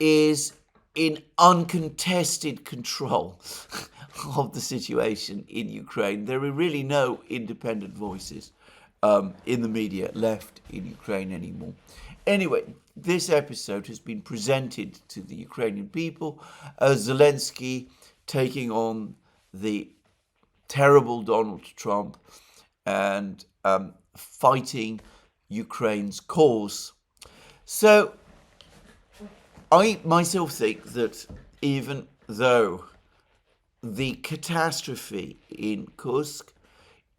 A: is in uncontested control of the situation in Ukraine. There are really no independent voices in the media left in Ukraine anymore. Anyway, this episode has been presented to the Ukrainian people as Zelensky taking on the terrible Donald Trump and fighting Ukraine's cause. So I myself think that even though the catastrophe in Kursk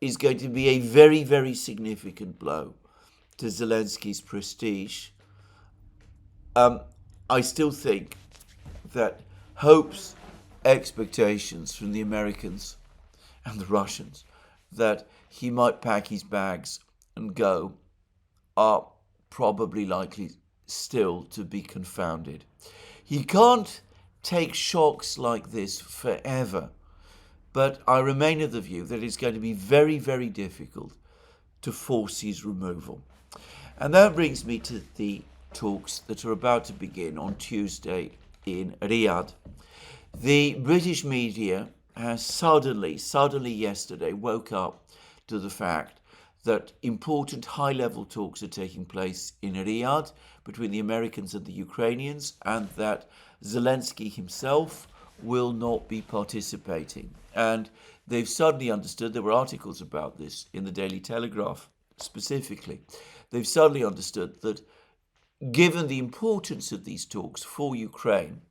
A: is going to be a very, very significant blow to Zelensky's prestige, I still think that hopes, expectations from the Americans and the Russians that he might pack his bags and go are probably likely still to be confounded. He can't take shocks like this forever, but I remain of the view that it's going to be very, very difficult to force his removal. And that brings me to the talks that are about to begin on Tuesday in Riyadh. The British media has suddenly yesterday woke up to the fact that important high-level talks are taking place in Riyadh between the Americans and the Ukrainians, and that Zelensky himself will not be participating. And they've suddenly understood, there were articles about this in the Daily Telegraph specifically, they've suddenly understood that given the importance of these talks for Ukraine,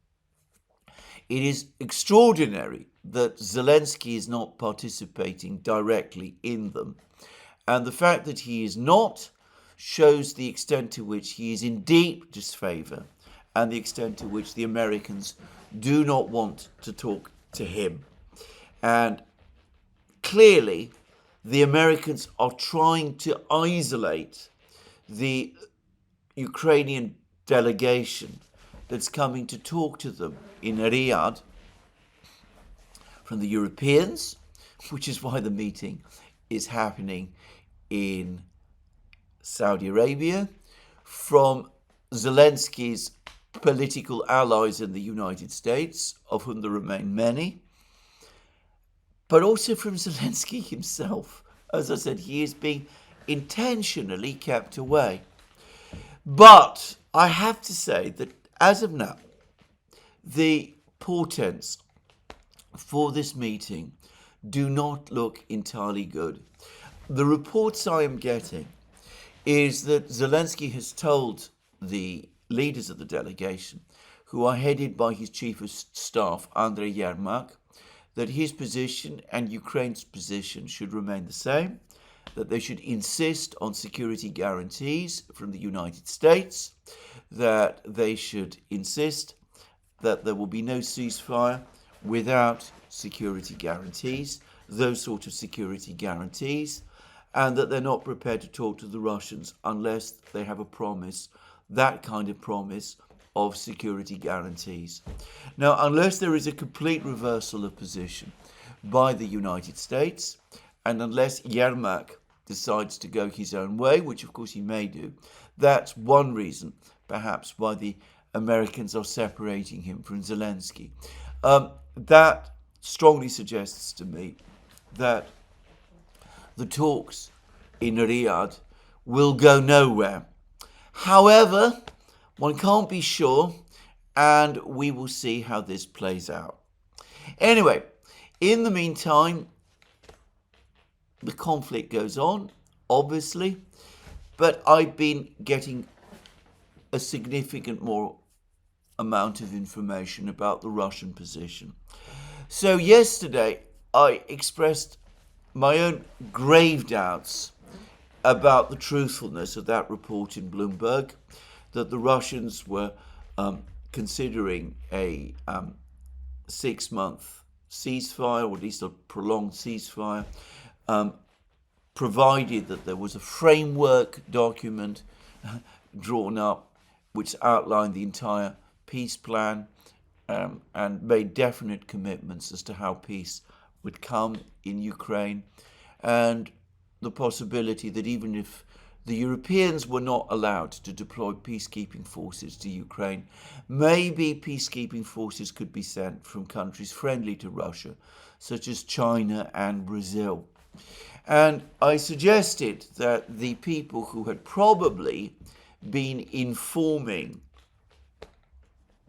A: it is extraordinary that Zelensky is not participating directly in them. And the fact that he is not shows the extent to which he is in deep disfavor and the extent to which the Americans do not want to talk to him. And clearly, the Americans are trying to isolate the Ukrainian delegation that's coming to talk to them in Riyadh from the Europeans, which is why the meeting is happening in Saudi Arabia, from Zelensky's political allies in the United States, of whom there remain many, but also from Zelensky himself. As I said, he is being intentionally kept away. But I have to say that as of now, the portents for this meeting do not look entirely good. The reports I am getting is that Zelensky has told the leaders of the delegation, who are headed by his chief of staff, Andrei Yermak, that his position and Ukraine's position should remain the same, that they should insist on security guarantees from the United States, that they should insist that there will be no ceasefire without security guarantees, those sort of security guarantees, and that they're not prepared to talk to the Russians unless they have a promise, that kind of promise of security guarantees. Now, unless there is a complete reversal of position by the United States, and unless Yermak decides to go his own way, which of course he may do. That's one reason, perhaps, why the Americans are separating him from Zelensky. That strongly suggests to me that the talks in Riyadh will go nowhere. However, one can't be sure, and we will see how this plays out. Anyway, in the meantime, the conflict goes on, obviously, but I've been getting a significant more amount of information about the Russian position. So yesterday, I expressed my own grave doubts about the truthfulness of that report in Bloomberg, that the Russians were considering a 6-month ceasefire, or at least a prolonged ceasefire, provided that there was a framework document drawn up which outlined the entire peace plan and made definite commitments as to how peace would come in Ukraine, and the possibility that even if the Europeans were not allowed to deploy peacekeeping forces to Ukraine, maybe peacekeeping forces could be sent from countries friendly to Russia, such as China and Brazil. And I suggested that the people who had probably been informing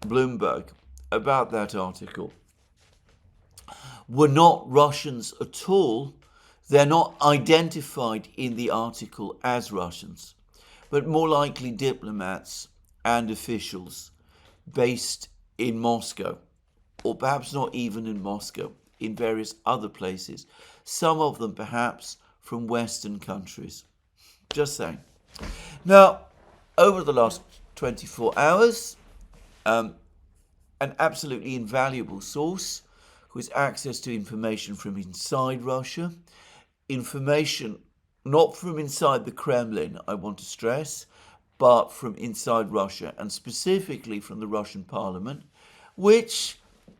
A: Bloomberg about that article were not Russians at all. They're not identified in the article as Russians, but more likely diplomats and officials based in Moscow, or perhaps not even in Moscow, in various other places, some of them perhaps from Western countries. Just saying. Now, over the last 24 hours, an absolutely invaluable source who has access to information from inside Russia, information not from inside the Kremlin, I want to stress, but from inside Russia, and specifically from the Russian parliament, which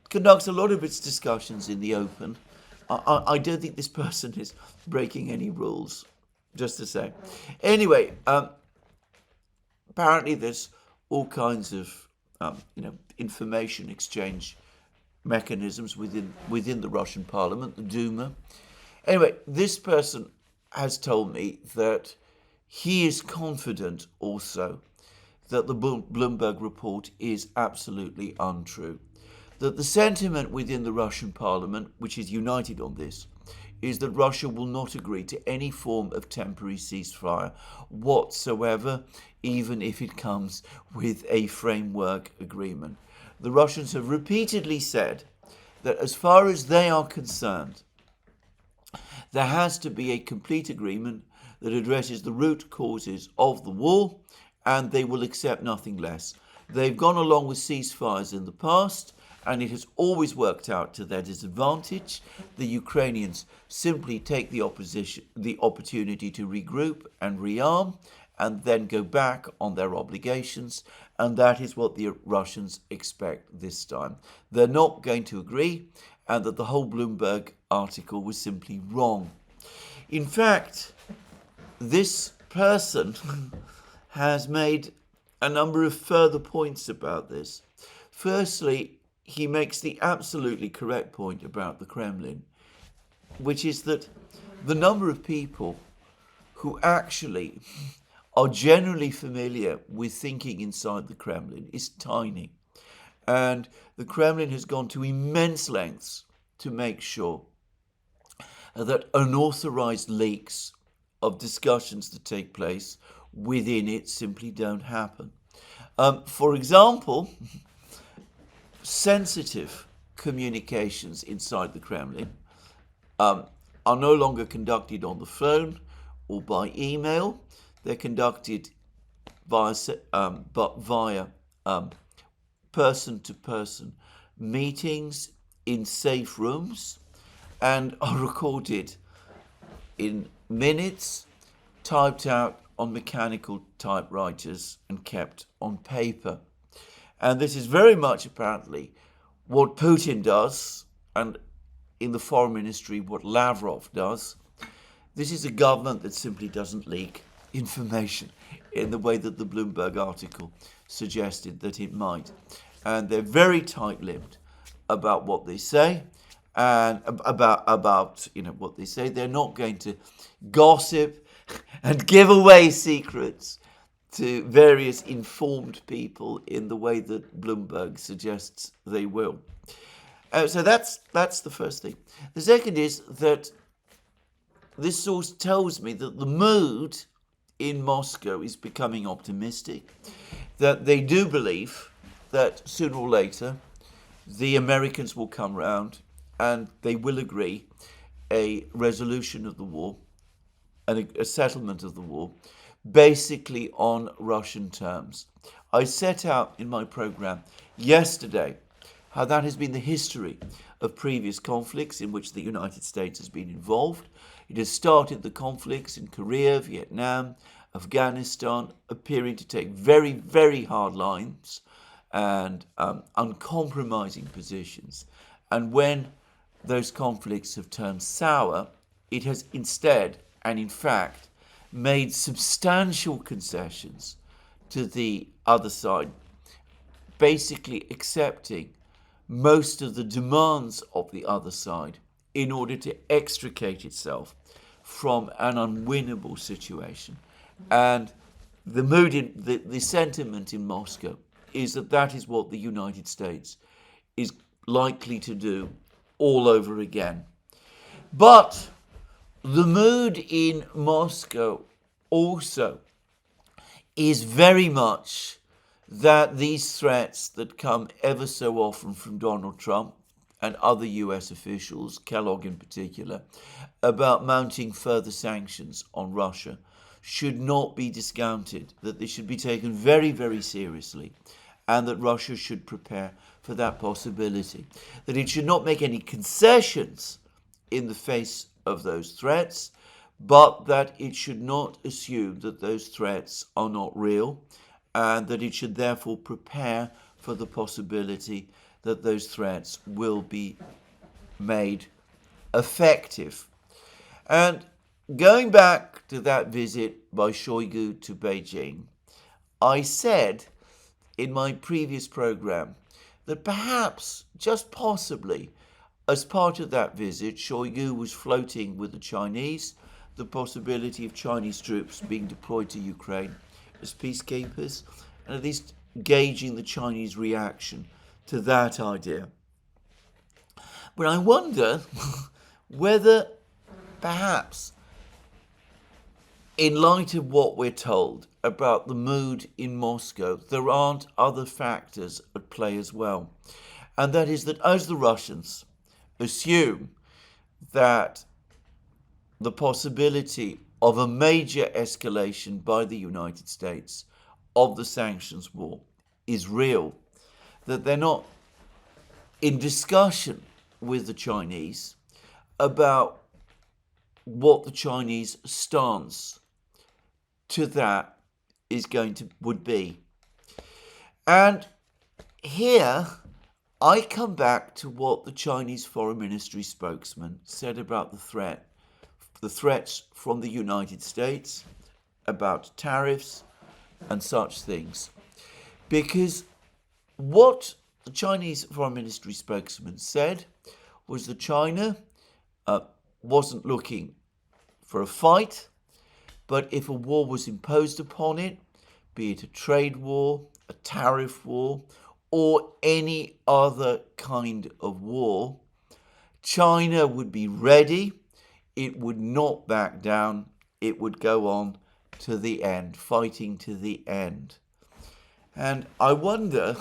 A: conducts a lot of its discussions in the open. I don't think this person is breaking any rules, just to say. Anyway, apparently there's all kinds of information exchange mechanisms within the Russian parliament, the Duma. Anyway, this person has told me that he is confident also that the Bloomberg report is absolutely untrue. That the sentiment within the Russian parliament, which is united on this, is that Russia will not agree to any form of temporary ceasefire whatsoever, even if it comes with a framework agreement. The Russians have repeatedly said that as far as they are concerned, there has to be a complete agreement that addresses the root causes of the war, and they will accept nothing less. They've gone along with ceasefires in the past, and it has always worked out to their disadvantage. The Ukrainians simply take the opportunity to regroup and rearm, and then go back on their obligations, and that is what the Russians expect this time. They're not going to agree, and that the whole Bloomberg article was simply wrong. In fact, this person has made a number of further points about this. Firstly, he makes the absolutely correct point about the Kremlin, which is that the number of people who actually are generally familiar with thinking inside the Kremlin is tiny. And the Kremlin has gone to immense lengths to make sure that unauthorized leaks of discussions that take place within it simply don't happen. For example, sensitive communications inside the Kremlin are no longer conducted on the phone or by email. They're conducted via person-to-person meetings in safe rooms, and are recorded in minutes, typed out on mechanical typewriters and kept on paper. And this is very much apparently what Putin does, and in the foreign ministry what Lavrov does. This is a government that simply doesn't leak information in the way that the Bloomberg article suggested that it might. And they're very tight-lipped about what they say and about what they say. They're not going to gossip and give away secrets to various informed people in the way that Bloomberg suggests they will. So that's the first thing. The second is that this source tells me that the mood in Moscow is becoming optimistic, that they do believe that sooner or later the Americans will come round and they will agree a resolution of the war and a settlement of the war, basically on Russian terms. I set out in my program yesterday how that has been the history of previous conflicts in which the United States has been involved. It has started the conflicts in Korea, Vietnam, Afghanistan, appearing to take very, very hard lines and uncompromising positions. And when those conflicts have turned sour, it has instead, and in fact, made substantial concessions to the other side, basically accepting most of the demands of the other side in order to extricate itself from an unwinnable situation. And the mood in the sentiment in Moscow is that that is what the United States is likely to do all over again. But the mood in Moscow also is very much that these threats that come ever so often from Donald Trump and other US officials, Kellogg in particular, about mounting further sanctions on Russia should not be discounted, that they should be taken very, very seriously, and that Russia should prepare for that possibility, that it should not make any concessions in the face of those threats, but that it should not assume that those threats are not real, and that it should therefore prepare for the possibility that those threats will be made effective. And going back to that visit by Shoigu to Beijing, I said in my previous program that perhaps, just possibly, as part of that visit, Shoigu was floating with the Chinese the possibility of Chinese troops being deployed to Ukraine as peacekeepers, and at least gauging the Chinese reaction to that idea. But I wonder whether perhaps, in light of what we're told about the mood in Moscow, there aren't other factors at play as well. And that is that as the Russians assume that the possibility of a major escalation by the United States of the sanctions war is real, that they're not in discussion with the Chinese about what the Chinese stance to that would be. And here I come back to what the Chinese Foreign Ministry spokesman said about the threats from the United States about tariffs and such things. Because what the Chinese Foreign Ministry spokesman said was that China wasn't looking for a fight, but if a war was imposed upon it, be it a trade war, a tariff war, or any other kind of war, China would be ready. It would not back down. It would go on to the end, fighting to the end. And I wonder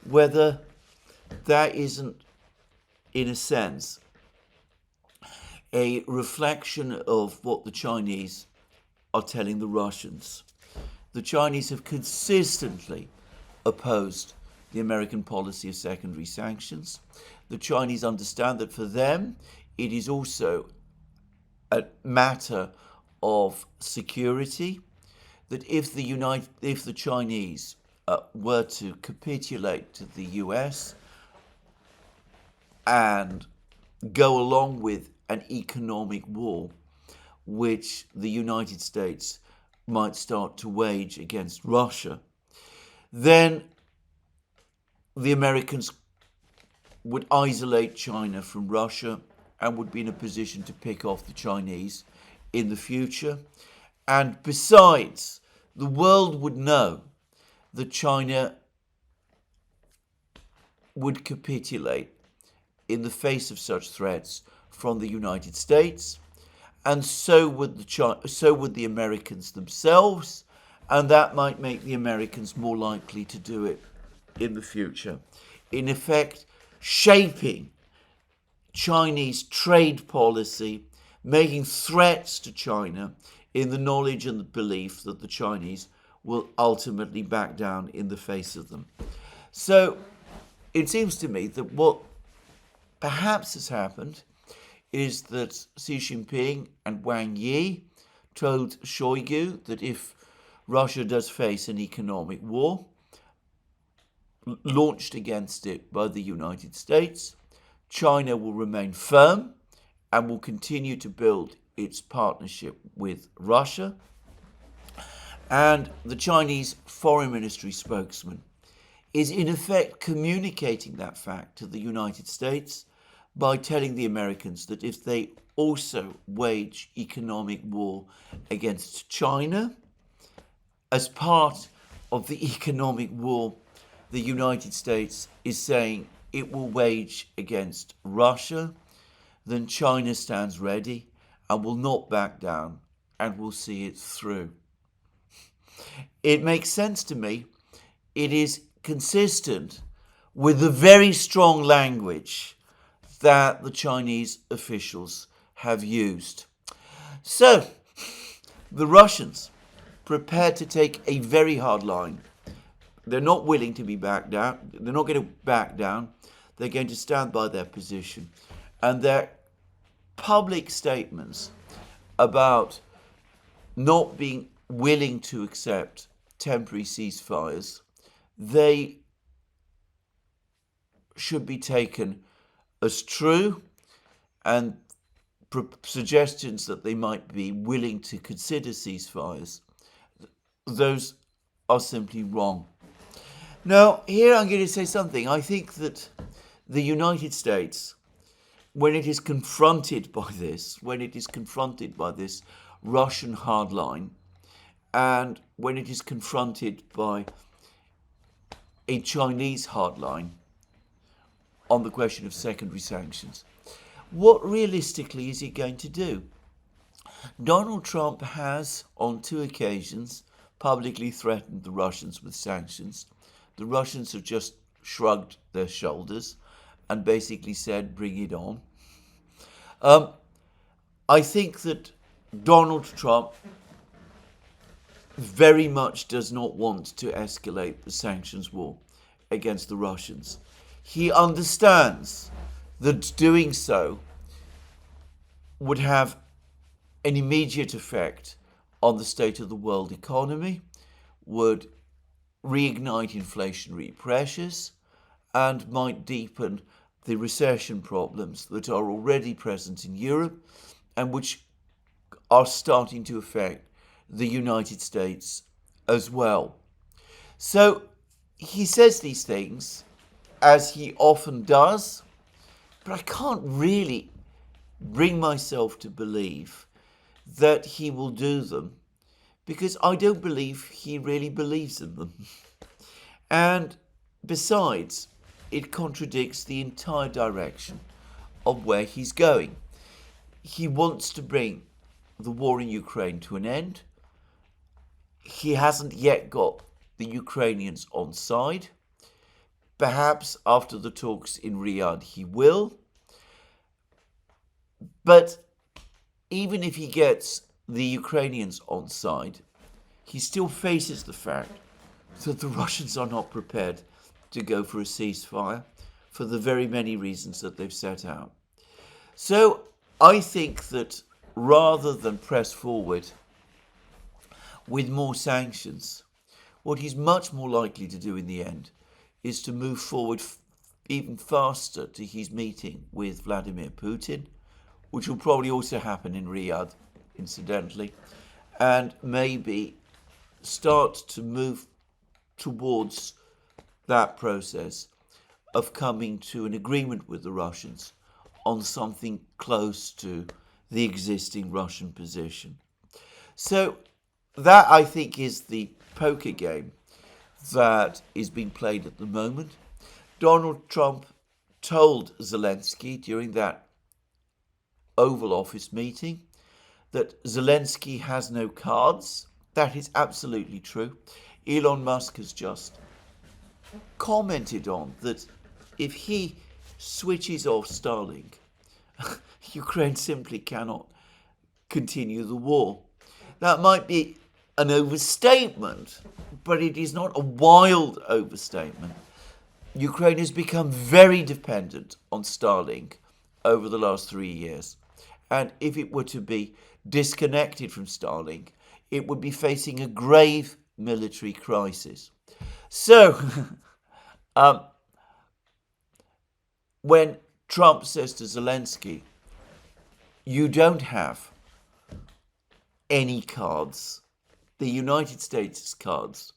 A: whether that isn't, in a sense, a reflection of what the Chinese are telling the Russians. The Chinese have consistently opposed the American policy of secondary sanctions. The Chinese understand that for them it is also a matter of security, that if the Chinese were to capitulate to the US and go along with an economic war, which the United States might start to wage against Russia, then the Americans would isolate China from Russia and would be in a position to pick off the Chinese in the future. And besides, the world would know that China would capitulate in the face of such threats from the United States, and so would the Americans themselves, and that might make the Americans more likely to do it in the future. In effect, shaping Chinese trade policy, making threats to China in the knowledge and the belief that the Chinese will ultimately back down in the face of them. So it seems to me that what perhaps has happened is that Xi Jinping and Wang Yi told Shoigu that if Russia does face an economic war launched against it by the United States, China will remain firm and will continue to build its partnership with Russia. And the Chinese Foreign Ministry spokesman is in effect communicating that fact to the United States by telling the Americans that if they also wage economic war against China, as part of the economic war the United States is saying it will wage against Russia, then China stands ready and will not back down and will see it through. It makes sense to me. It is consistent with the very strong language that the Chinese officials have used. So, the Russians prepared to take a very hard line. They're not willing to be backed down. They're not going to back down. They're going to stand by their position. And their public statements about not being willing to accept temporary ceasefires, they should be taken as true, and suggestions that they might be willing to consider ceasefires, those are simply wrong. Now, here I'm going to say something. I think that the United States, when it is confronted by this, Russian hardline, and when it is confronted by a Chinese hardline on the question of secondary sanctions, what realistically is it going to do? Donald Trump has, on 2 occasions, publicly threatened the Russians with sanctions. The Russians have just shrugged their shoulders and basically said, bring it on. I think that Donald Trump very much does not want to escalate the sanctions war against the Russians. He understands that doing so would have an immediate effect on the state of the world economy, would reignite inflationary pressures, and might deepen the recession problems that are already present in Europe and which are starting to affect the United States as well. So he says these things, as he often does, but I can't really bring myself to believe that he will do them, because I don't believe he really believes in them. And besides, it contradicts the entire direction of where he's going. He wants to bring the war in Ukraine to an end. He hasn't yet got the Ukrainians on side. Perhaps after the talks in Riyadh he will. But even if he gets the Ukrainians on side, he still faces the fact that the Russians are not prepared to go for a ceasefire for the very many reasons that they've set out. So I think that rather than press forward with more sanctions, what he's much more likely to do in the end is to move forward even faster to his meeting with Vladimir Putin, which will probably also happen in Riyadh incidentally, and maybe start to move towards that process of coming to an agreement with the Russians on something close to the existing Russian position. So that, I think, is the poker game that is being played at the moment. Donald Trump told Zelensky during that Oval Office meeting that Zelensky has no cards. That is absolutely true. Elon Musk has just commented on that if he switches off Starlink, Ukraine simply cannot continue the war. That might be an overstatement, but it is not a wild overstatement. Ukraine has become very dependent on Starlink over the last 3 years. And if it were to be disconnected from Starlink, it would be facing a grave military crisis. So, when Trump says to Zelensky, you don't have any cards, the United States' cards,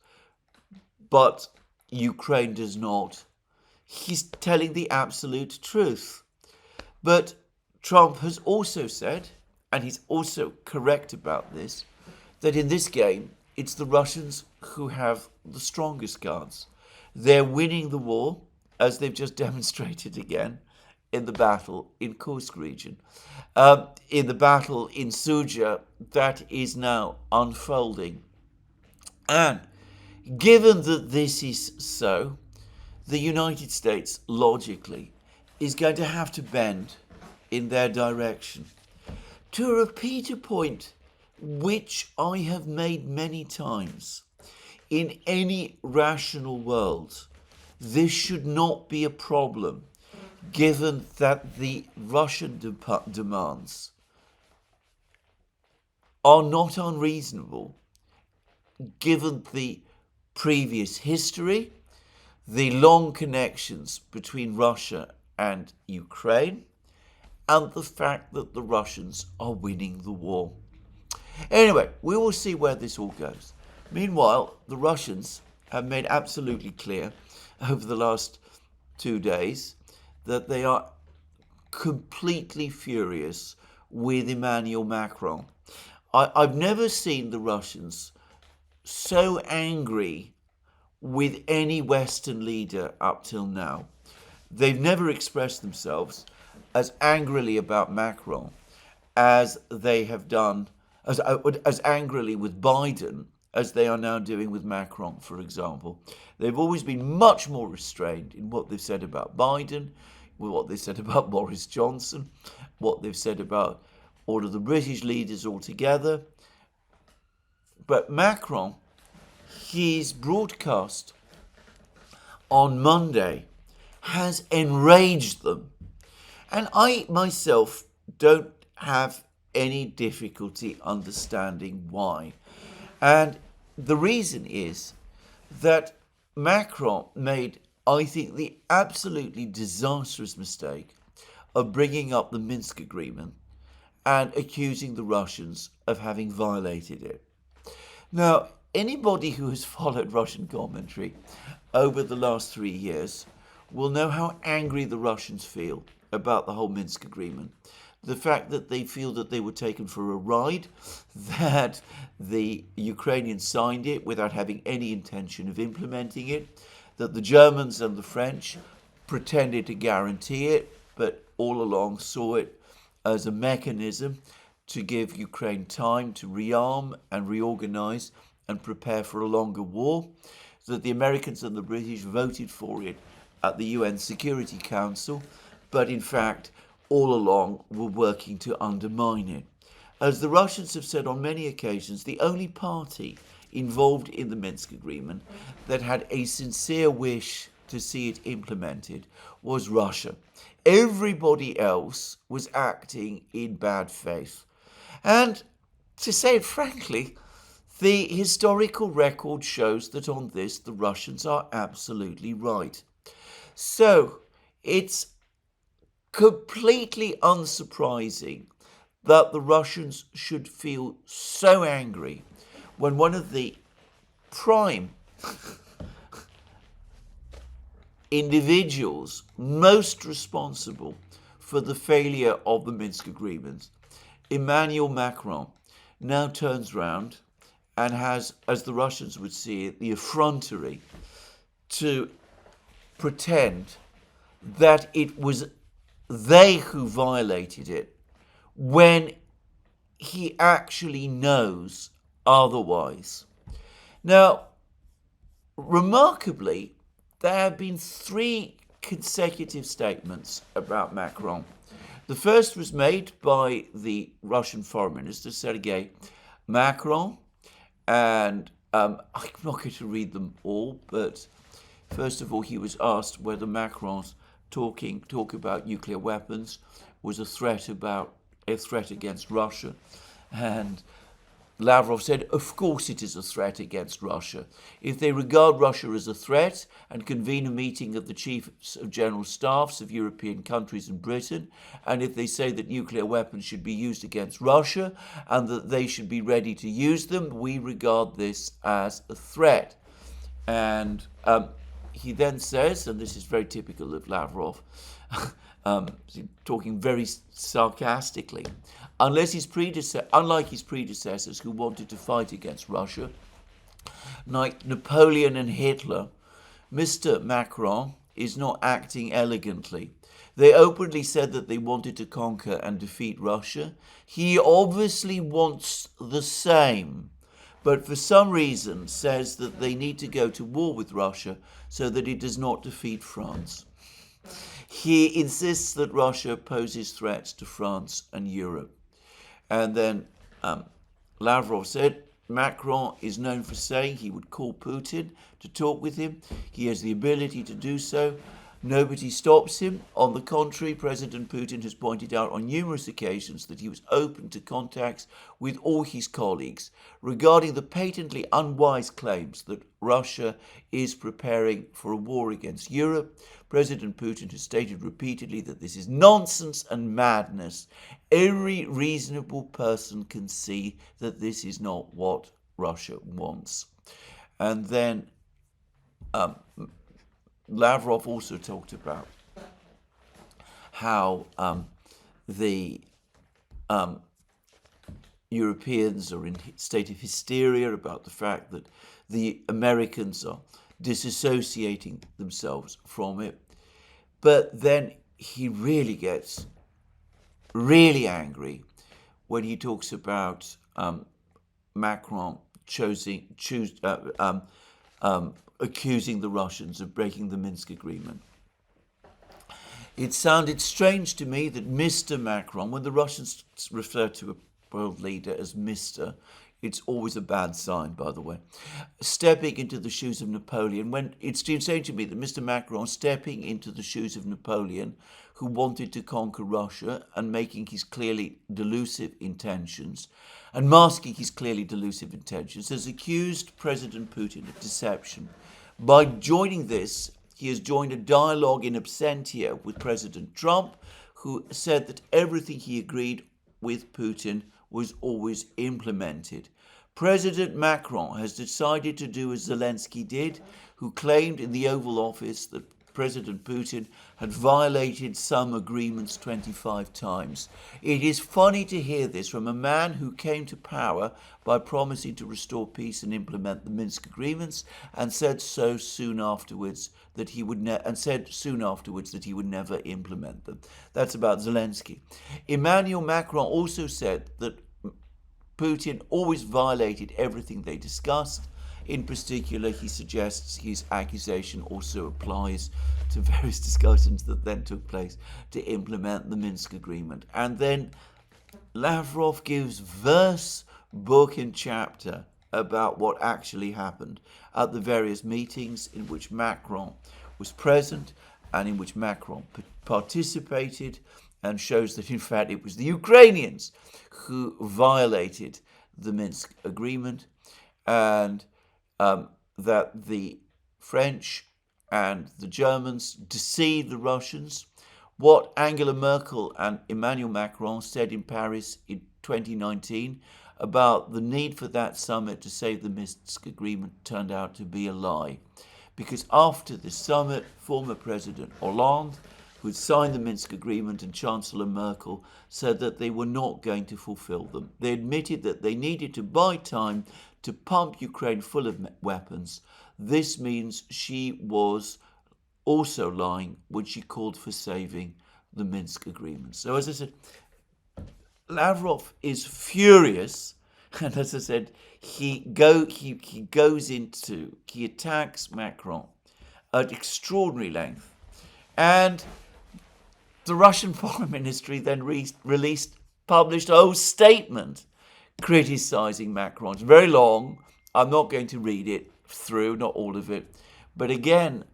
A: but Ukraine does not, he's telling the absolute truth. But Trump has also said, and he's also correct about this, that in this game, it's the Russians who have the strongest cards. They're winning the war, as they've just demonstrated again in the battle in Kursk region. In the battle in Syria, that is now unfolding. And given that this is so, the United States, logically, is going to have to bend in their direction. To repeat a point which I have made many times, in any rational world, this should not be a problem, given that the Russian demands are not unreasonable, given the previous history, the long connections between Russia and Ukraine, and the fact that the Russians are winning the war. Anyway, we will see where this all goes. Meanwhile, the Russians have made absolutely clear over the last 2 days that they are completely furious with Emmanuel Macron. I've never seen the Russians so angry with any Western leader up till now. They've never expressed themselves as angrily about Macron as they have done, as angrily with Biden as they are now doing with Macron, for example. They've always been much more restrained in what they've said about Biden, with what they've said about Boris Johnson, what they've said about all of the British leaders altogether. But Macron, his broadcast on Monday has enraged them. And I myself don't have any difficulty understanding why. And the reason is that Macron made, I think, the absolutely disastrous mistake of bringing up the Minsk agreement and accusing the Russians of having violated it. Now, anybody who has followed Russian commentary over the last 3 years will know how angry the Russians feel about the whole Minsk agreement. The fact that they feel that they were taken for a ride, that the Ukrainians signed it without having any intention of implementing it, that the Germans and the French pretended to guarantee it, but all along saw it as a mechanism to give Ukraine time to rearm and reorganize and prepare for a longer war, that the Americans and the British voted for it at the UN Security Council, but in fact all along were working to undermine it. As the Russians have said on many occasions, the only party involved in the Minsk agreement that had a sincere wish to see it implemented was Russia. Everybody else was acting in bad faith. And to say it frankly, the historical record shows that on this the Russians are absolutely right. So it's completely unsurprising that the Russians should feel so angry when one of the prime individuals most responsible for the failure of the Minsk agreements, Emmanuel Macron, now turns round and has, as the Russians would see it, the effrontery to pretend that it was they who violated it when he actually knows otherwise. Now, remarkably, there have been 3 consecutive statements about Macron. The first was made by the Russian Foreign Minister, Sergei Macron, and I'm not going to read them all, but first of all, he was asked whether Macron's talk about nuclear weapons was a threat against Russia, and Lavrov said, of course it is a threat against Russia. If they regard Russia as a threat and convene a meeting of the chiefs of general staffs of European countries and Britain, and if they say that nuclear weapons should be used against Russia and that they should be ready to use them, we regard this as a threat. And he then says, and this is very typical of Lavrov, talking very sarcastically, unlike his predecessors who wanted to fight against Russia, like Napoleon and Hitler, Mr. Macron is not acting elegantly. They openly said that they wanted to conquer and defeat Russia. He obviously wants the same, but for some reason says that they need to go to war with Russia so that it does not defeat France. He insists that Russia poses threats to France and Europe. And then Lavrov said, Macron is known for saying he would call Putin to talk with him. He has the ability to do so. Nobody stops him. On the contrary, President Putin has pointed out on numerous occasions that he was open to contacts with all his colleagues. Regarding the patently unwise claims that Russia is preparing for a war against Europe, President Putin has stated repeatedly that this is nonsense and madness. Every reasonable person can see that this is not what Russia wants. And then Lavrov also talked about how the Europeans are in a state of hysteria about the fact that the Americans are disassociating themselves from it. But then he really gets really angry when he talks about Macron accusing the Russians of breaking the Minsk agreement. It sounded strange to me that Mr. Macron, when the Russians refer to a world leader as Mr., it's always a bad sign, by the way, stepping into the shoes of Napoleon, when it seemed strange to me that Mr. Macron stepping into the shoes of Napoleon, who wanted to conquer Russia and making his clearly delusive intentions, and masking his clearly delusive intentions, has accused President Putin of deception. By joining this, he has joined a dialogue in absentia with President Trump, who said that everything he agreed with Putin was always implemented. President Macron has decided to do as Zelensky did, who claimed in the Oval Office that President Putin had violated some agreements 25 times. It is funny to hear this from a man who came to power by promising to restore peace and implement the Minsk agreements, and said soon afterwards that he would never implement them. That's about Zelensky. Emmanuel Macron also said that Putin always violated everything they discussed. In particular, he suggests his accusation also applies to various discussions that then took place to implement the Minsk agreement. And then Lavrov gives verse, book and chapter about what actually happened at the various meetings in which Macron was present and in which Macron participated, and shows that in fact it was the Ukrainians who violated the Minsk agreement, and that the French and the Germans deceived the Russians what Angela Merkel and Emmanuel Macron said in Paris in 2019 about the need for that summit to save the Minsk agreement turned out to be a lie. Because after the summit, former President Hollande, who had signed the Minsk agreement, and Chancellor Merkel said that they were not going to fulfill them. They admitted that they needed to buy time to pump Ukraine full of weapons. This means she was also lying when she called for saving the Minsk agreement. So as I said, Lavrov is furious, and as I said, he attacks Macron at extraordinary length, and the Russian Foreign Ministry then published a whole statement criticizing Macron. It's very long. I'm not going to read it through, not all of it, but again,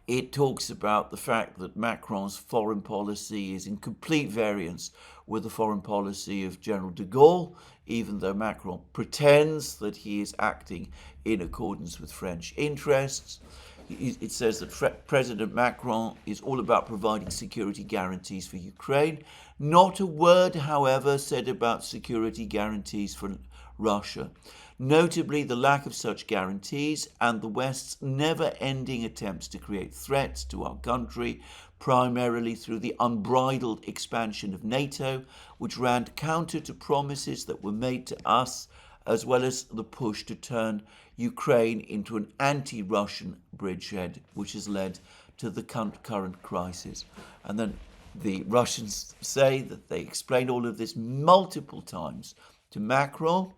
A: it talks about the fact that Macron's foreign policy is in complete variance with the foreign policy of General de Gaulle, even though Macron pretends that he is acting in accordance with French interests. It says that President Macron is all about providing security guarantees for Ukraine. Not a word, however, said about security guarantees for Russia. Notably, the lack of such guarantees and the West's never-ending attempts to create threats to our country, primarily through the unbridled expansion of NATO, which ran counter to promises that were made to us, as well as the push to turn Ukraine into an anti-Russian bridgehead, which has led to the current crisis. And then the Russians say that they explained all of this multiple times to Macron,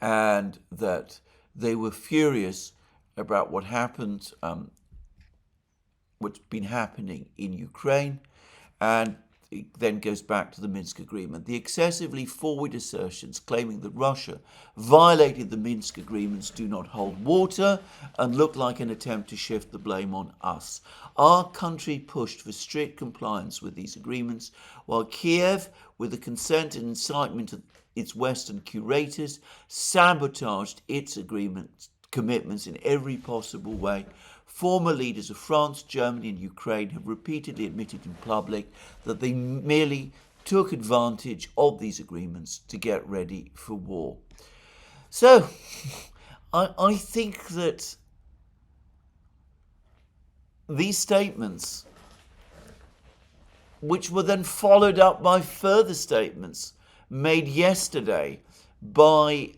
A: and that they were furious about what happened, what's been happening in Ukraine, and it then goes back to the Minsk agreement. The excessively forward assertions claiming that Russia violated the Minsk agreements do not hold water and look like an attempt to shift the blame on us. Our country pushed for strict compliance with these agreements, while Kiev, with the consent and incitement of its Western curators, sabotaged its commitments in every possible way. Former leaders of France, Germany and Ukraine have repeatedly admitted in public that they merely took advantage of these agreements to get ready for war. So, I think that these statements, which were then followed up by further statements made yesterday by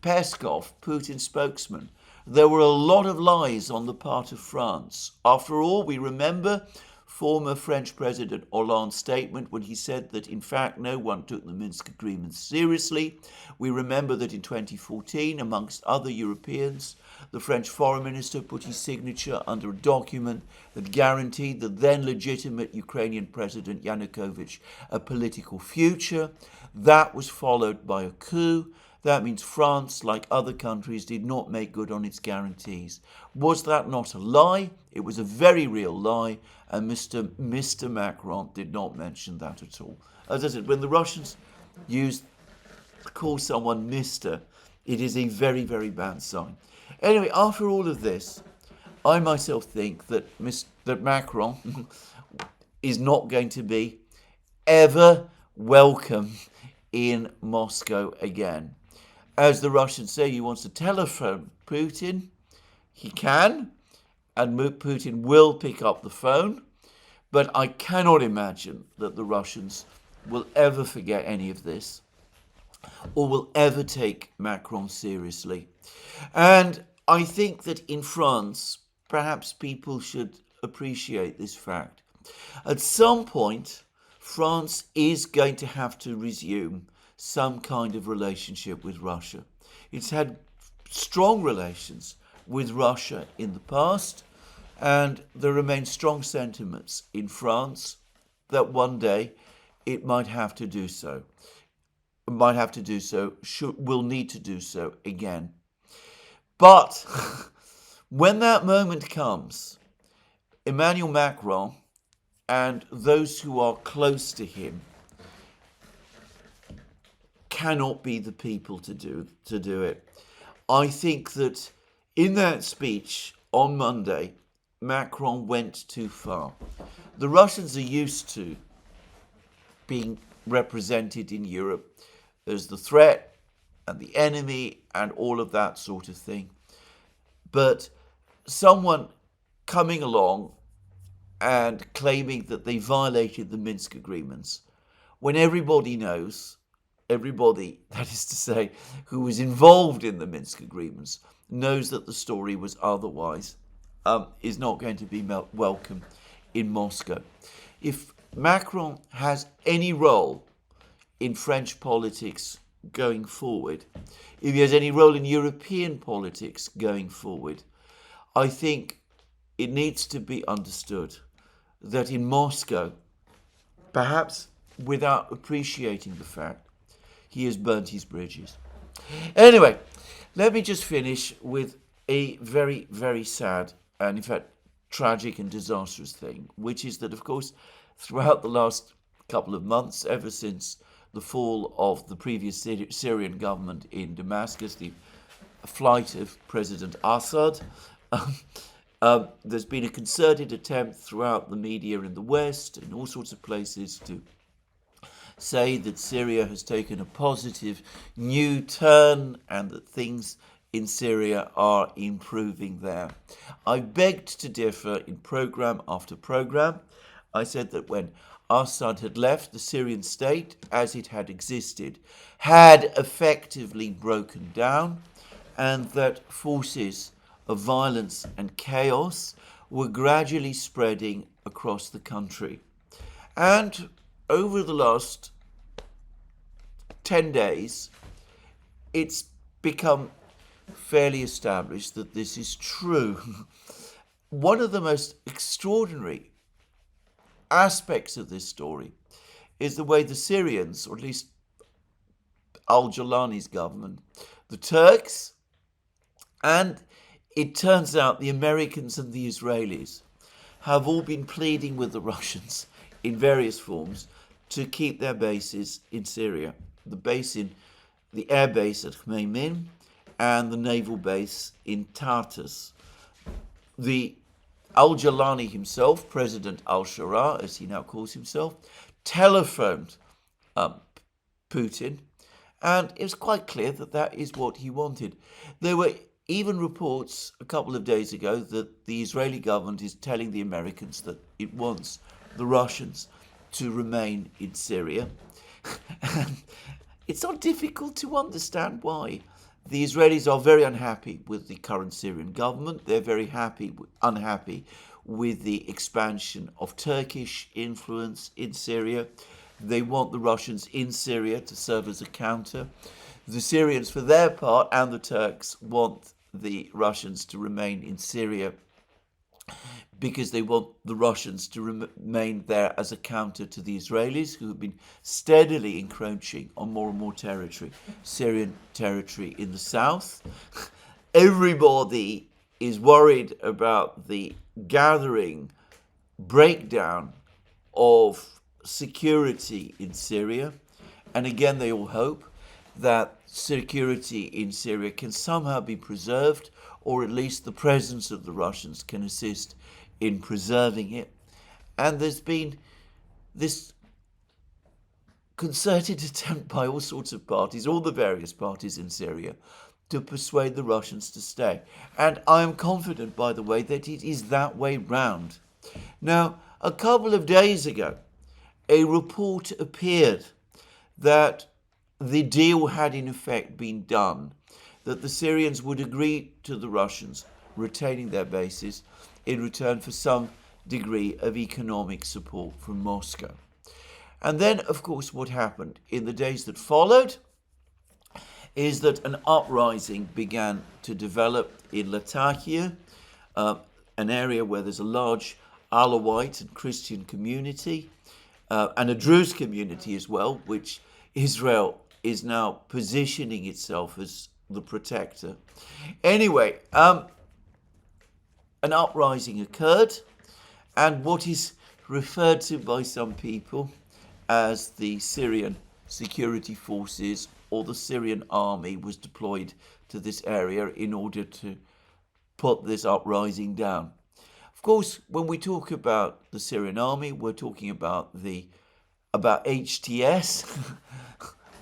A: Peskov, Putin's spokesman, there were a lot of lies on the part of France. After all, we remember former French President Hollande's statement when he said that, in fact, no one took the Minsk agreement seriously. We remember that in 2014, amongst other Europeans, the French foreign minister put his signature under a document that guaranteed the then legitimate Ukrainian President Yanukovych a political future. That was followed by a coup. That means France, like other countries, did not make good on its guarantees. Was that not a lie? It was a very real lie, and Mr. Macron did not mention that at all. As I said, when the Russians call someone Mr., it is a very, very bad sign. Anyway, after all of this, I myself think that Macron is not going to be ever welcome in Moscow again. As the Russians say, he wants to telephone Putin. He can, and Putin will pick up the phone, but I cannot imagine that the Russians will ever forget any of this or will ever take Macron seriously. And I think that in France, perhaps people should appreciate this fact. At some point, France is going to have to resume some kind of relationship with Russia. It's had strong relations with Russia in the past, and there remain strong sentiments in France that one day it might have to do so. Will need to do so again. But when that moment comes, Emmanuel Macron and those who are close to him cannot be the people to do it. I think that in that speech on Monday, Macron went too far. The Russians are used to being represented in Europe as the threat and the enemy and all of that sort of thing. But someone coming along and claiming that they violated the Minsk agreements, when everybody knows, everybody, that is to say, who was involved in the Minsk agreements, knows that the story was otherwise, is not going to be welcome in Moscow. If Macron has any role in French politics going forward, if he has any role in European politics going forward, I think it needs to be understood that in Moscow, perhaps without appreciating the fact, he has burnt his bridges. Anyway, let me just finish with a very, very sad and in fact tragic and disastrous thing, which is that, of course, throughout the last couple of months, ever since the fall of the previous Syrian government in Damascus, the flight of President Assad, there's been a concerted attempt throughout the media in the West, in all sorts of places, to say that Syria has taken a positive new turn and that things in Syria are improving there. I begged to differ in programme after programme. I said that when Assad had left, the Syrian state, as it had existed, had effectively broken down, and that forces of violence and chaos were gradually spreading across the country. And over the last 10 days, it's become fairly established that this is true. One of the most extraordinary aspects of this story is the way the Syrians, or at least al-Jolani's government, the Turks, and it turns out the Americans and the Israelis have all been pleading with the Russians in various forms to keep their bases in Syria. The air base at Khmeimim and the naval base in Tartus. The al-Jolani himself, President al-Shara, as he now calls himself, telephoned Putin, and it was quite clear that that is what he wanted. There were even reports a couple of days ago that the Israeli government is telling the Americans that it wants the Russians to remain in Syria. And it's not difficult to understand why. The Israelis are very unhappy with the current Syrian government. They're very unhappy with the expansion of Turkish influence in Syria. They want the Russians in Syria to serve as a counter. The Syrians, for their part, and the Turks want the Russians to remain in Syria because they want the Russians to remain there as a counter to the Israelis, who have been steadily encroaching on more and more territory, Syrian territory in the south. Everybody is worried about the gathering breakdown of security in Syria. And again, they all hope that security in Syria can somehow be preserved, or at least the presence of the Russians can assist in preserving it. And there's been this concerted attempt by all sorts of parties, all the various parties in Syria, to persuade the Russians to stay. And I am confident, by the way, that it is that way round. Now, a couple of days ago, a report appeared that the deal had in effect been done, that the Syrians would agree to the Russians retaining their bases in return for some degree of economic support from Moscow. And then, of course, what happened in the days that followed is that an uprising began to develop in Latakia, an area where there's a large Alawite and Christian community, and a Druze community as well, which Israel is now positioning itself as the protector. Anyway, an uprising occurred, and what is referred to by some people as the Syrian security forces or the Syrian army was deployed to this area in order to put this uprising down. Of course, when we talk about the Syrian army, we're talking about HTS,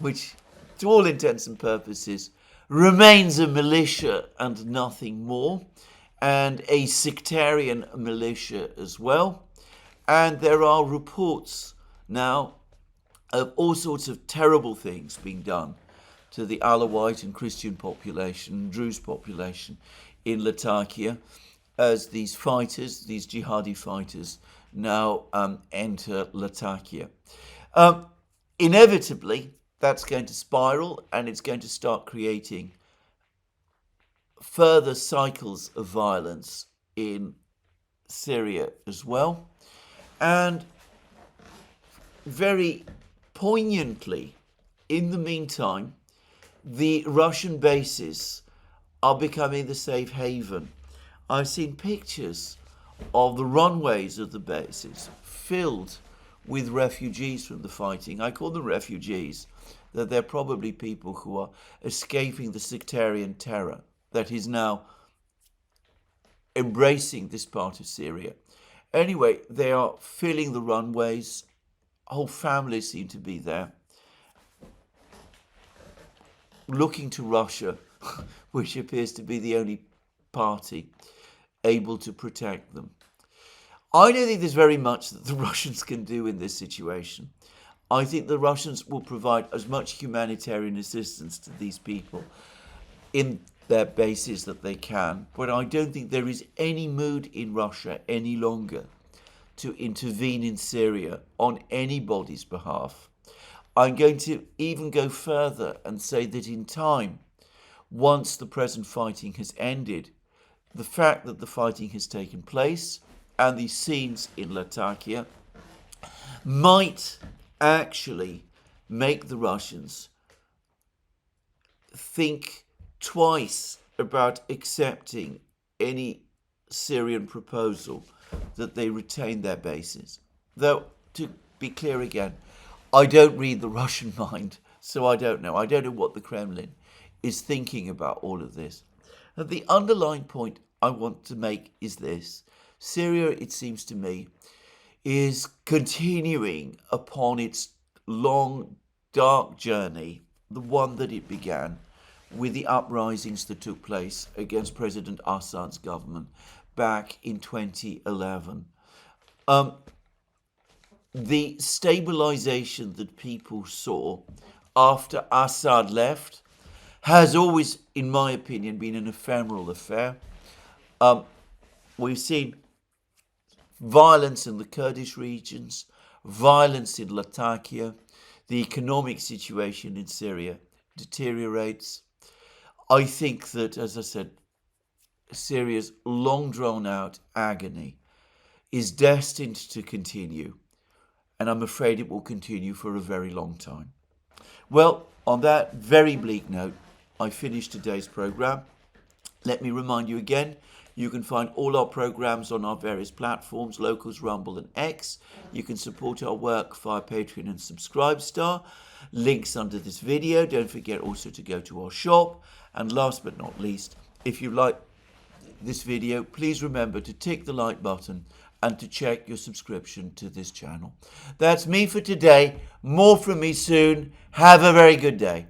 A: which, to all intents and purposes, remains a militia and nothing more, and a sectarian militia as well. And there are reports now of all sorts of terrible things being done to the Alawite and Christian population, Druze population in Latakia, as these fighters, these jihadi fighters, now enter Latakia. Inevitably, that's going to spiral, and it's going to start creating further cycles of violence in Syria as well. And very poignantly, in the meantime, the Russian bases are becoming the safe haven. I've seen pictures of the runways of the bases filled with refugees from the fighting. I call them refugees, that they're probably people who are escaping the sectarian terror that is now embracing this part of Syria. Anyway, they are filling the runways. Whole families seem to be there, looking to Russia, which appears to be the only party able to protect them. I don't think there's very much that the Russians can do in this situation. I think the Russians will provide as much humanitarian assistance to these people in their bases that they can, but I don't think there is any mood in Russia any longer to intervene in Syria on anybody's behalf. I'm going to even go further and say that in time, once the present fighting has ended, the fact that the fighting has taken place and these scenes in Latakia might actually make the Russians think twice about accepting any Syrian proposal that they retain their bases. Though, to be clear again, I don't read the Russian mind, so I don't know. I don't know what the Kremlin is thinking about all of this. And the underlying point I want to make is this. Syria, it seems to me, is continuing upon its long, dark journey, the one that it began with the uprisings that took place against President Assad's government back in 2011. The stabilization that people saw after Assad left has always, in my opinion, been an ephemeral affair. We've seen violence in the Kurdish regions, violence in Latakia, the economic situation in Syria deteriorates. I think that, as I said, Syria's long drawn out agony is destined to continue, and I'm afraid it will continue for a very long time. Well, on that very bleak note, I finish today's program. Let me remind you again, you can find all our programs on our various platforms, Locals, Rumble and X. You can support our work via Patreon and Subscribestar. Links under this video. Don't forget also to go to our shop. And last but not least, if you like this video, please remember to tick the like button and to check your subscription to this channel. That's me for today. More from me soon. Have a very good day.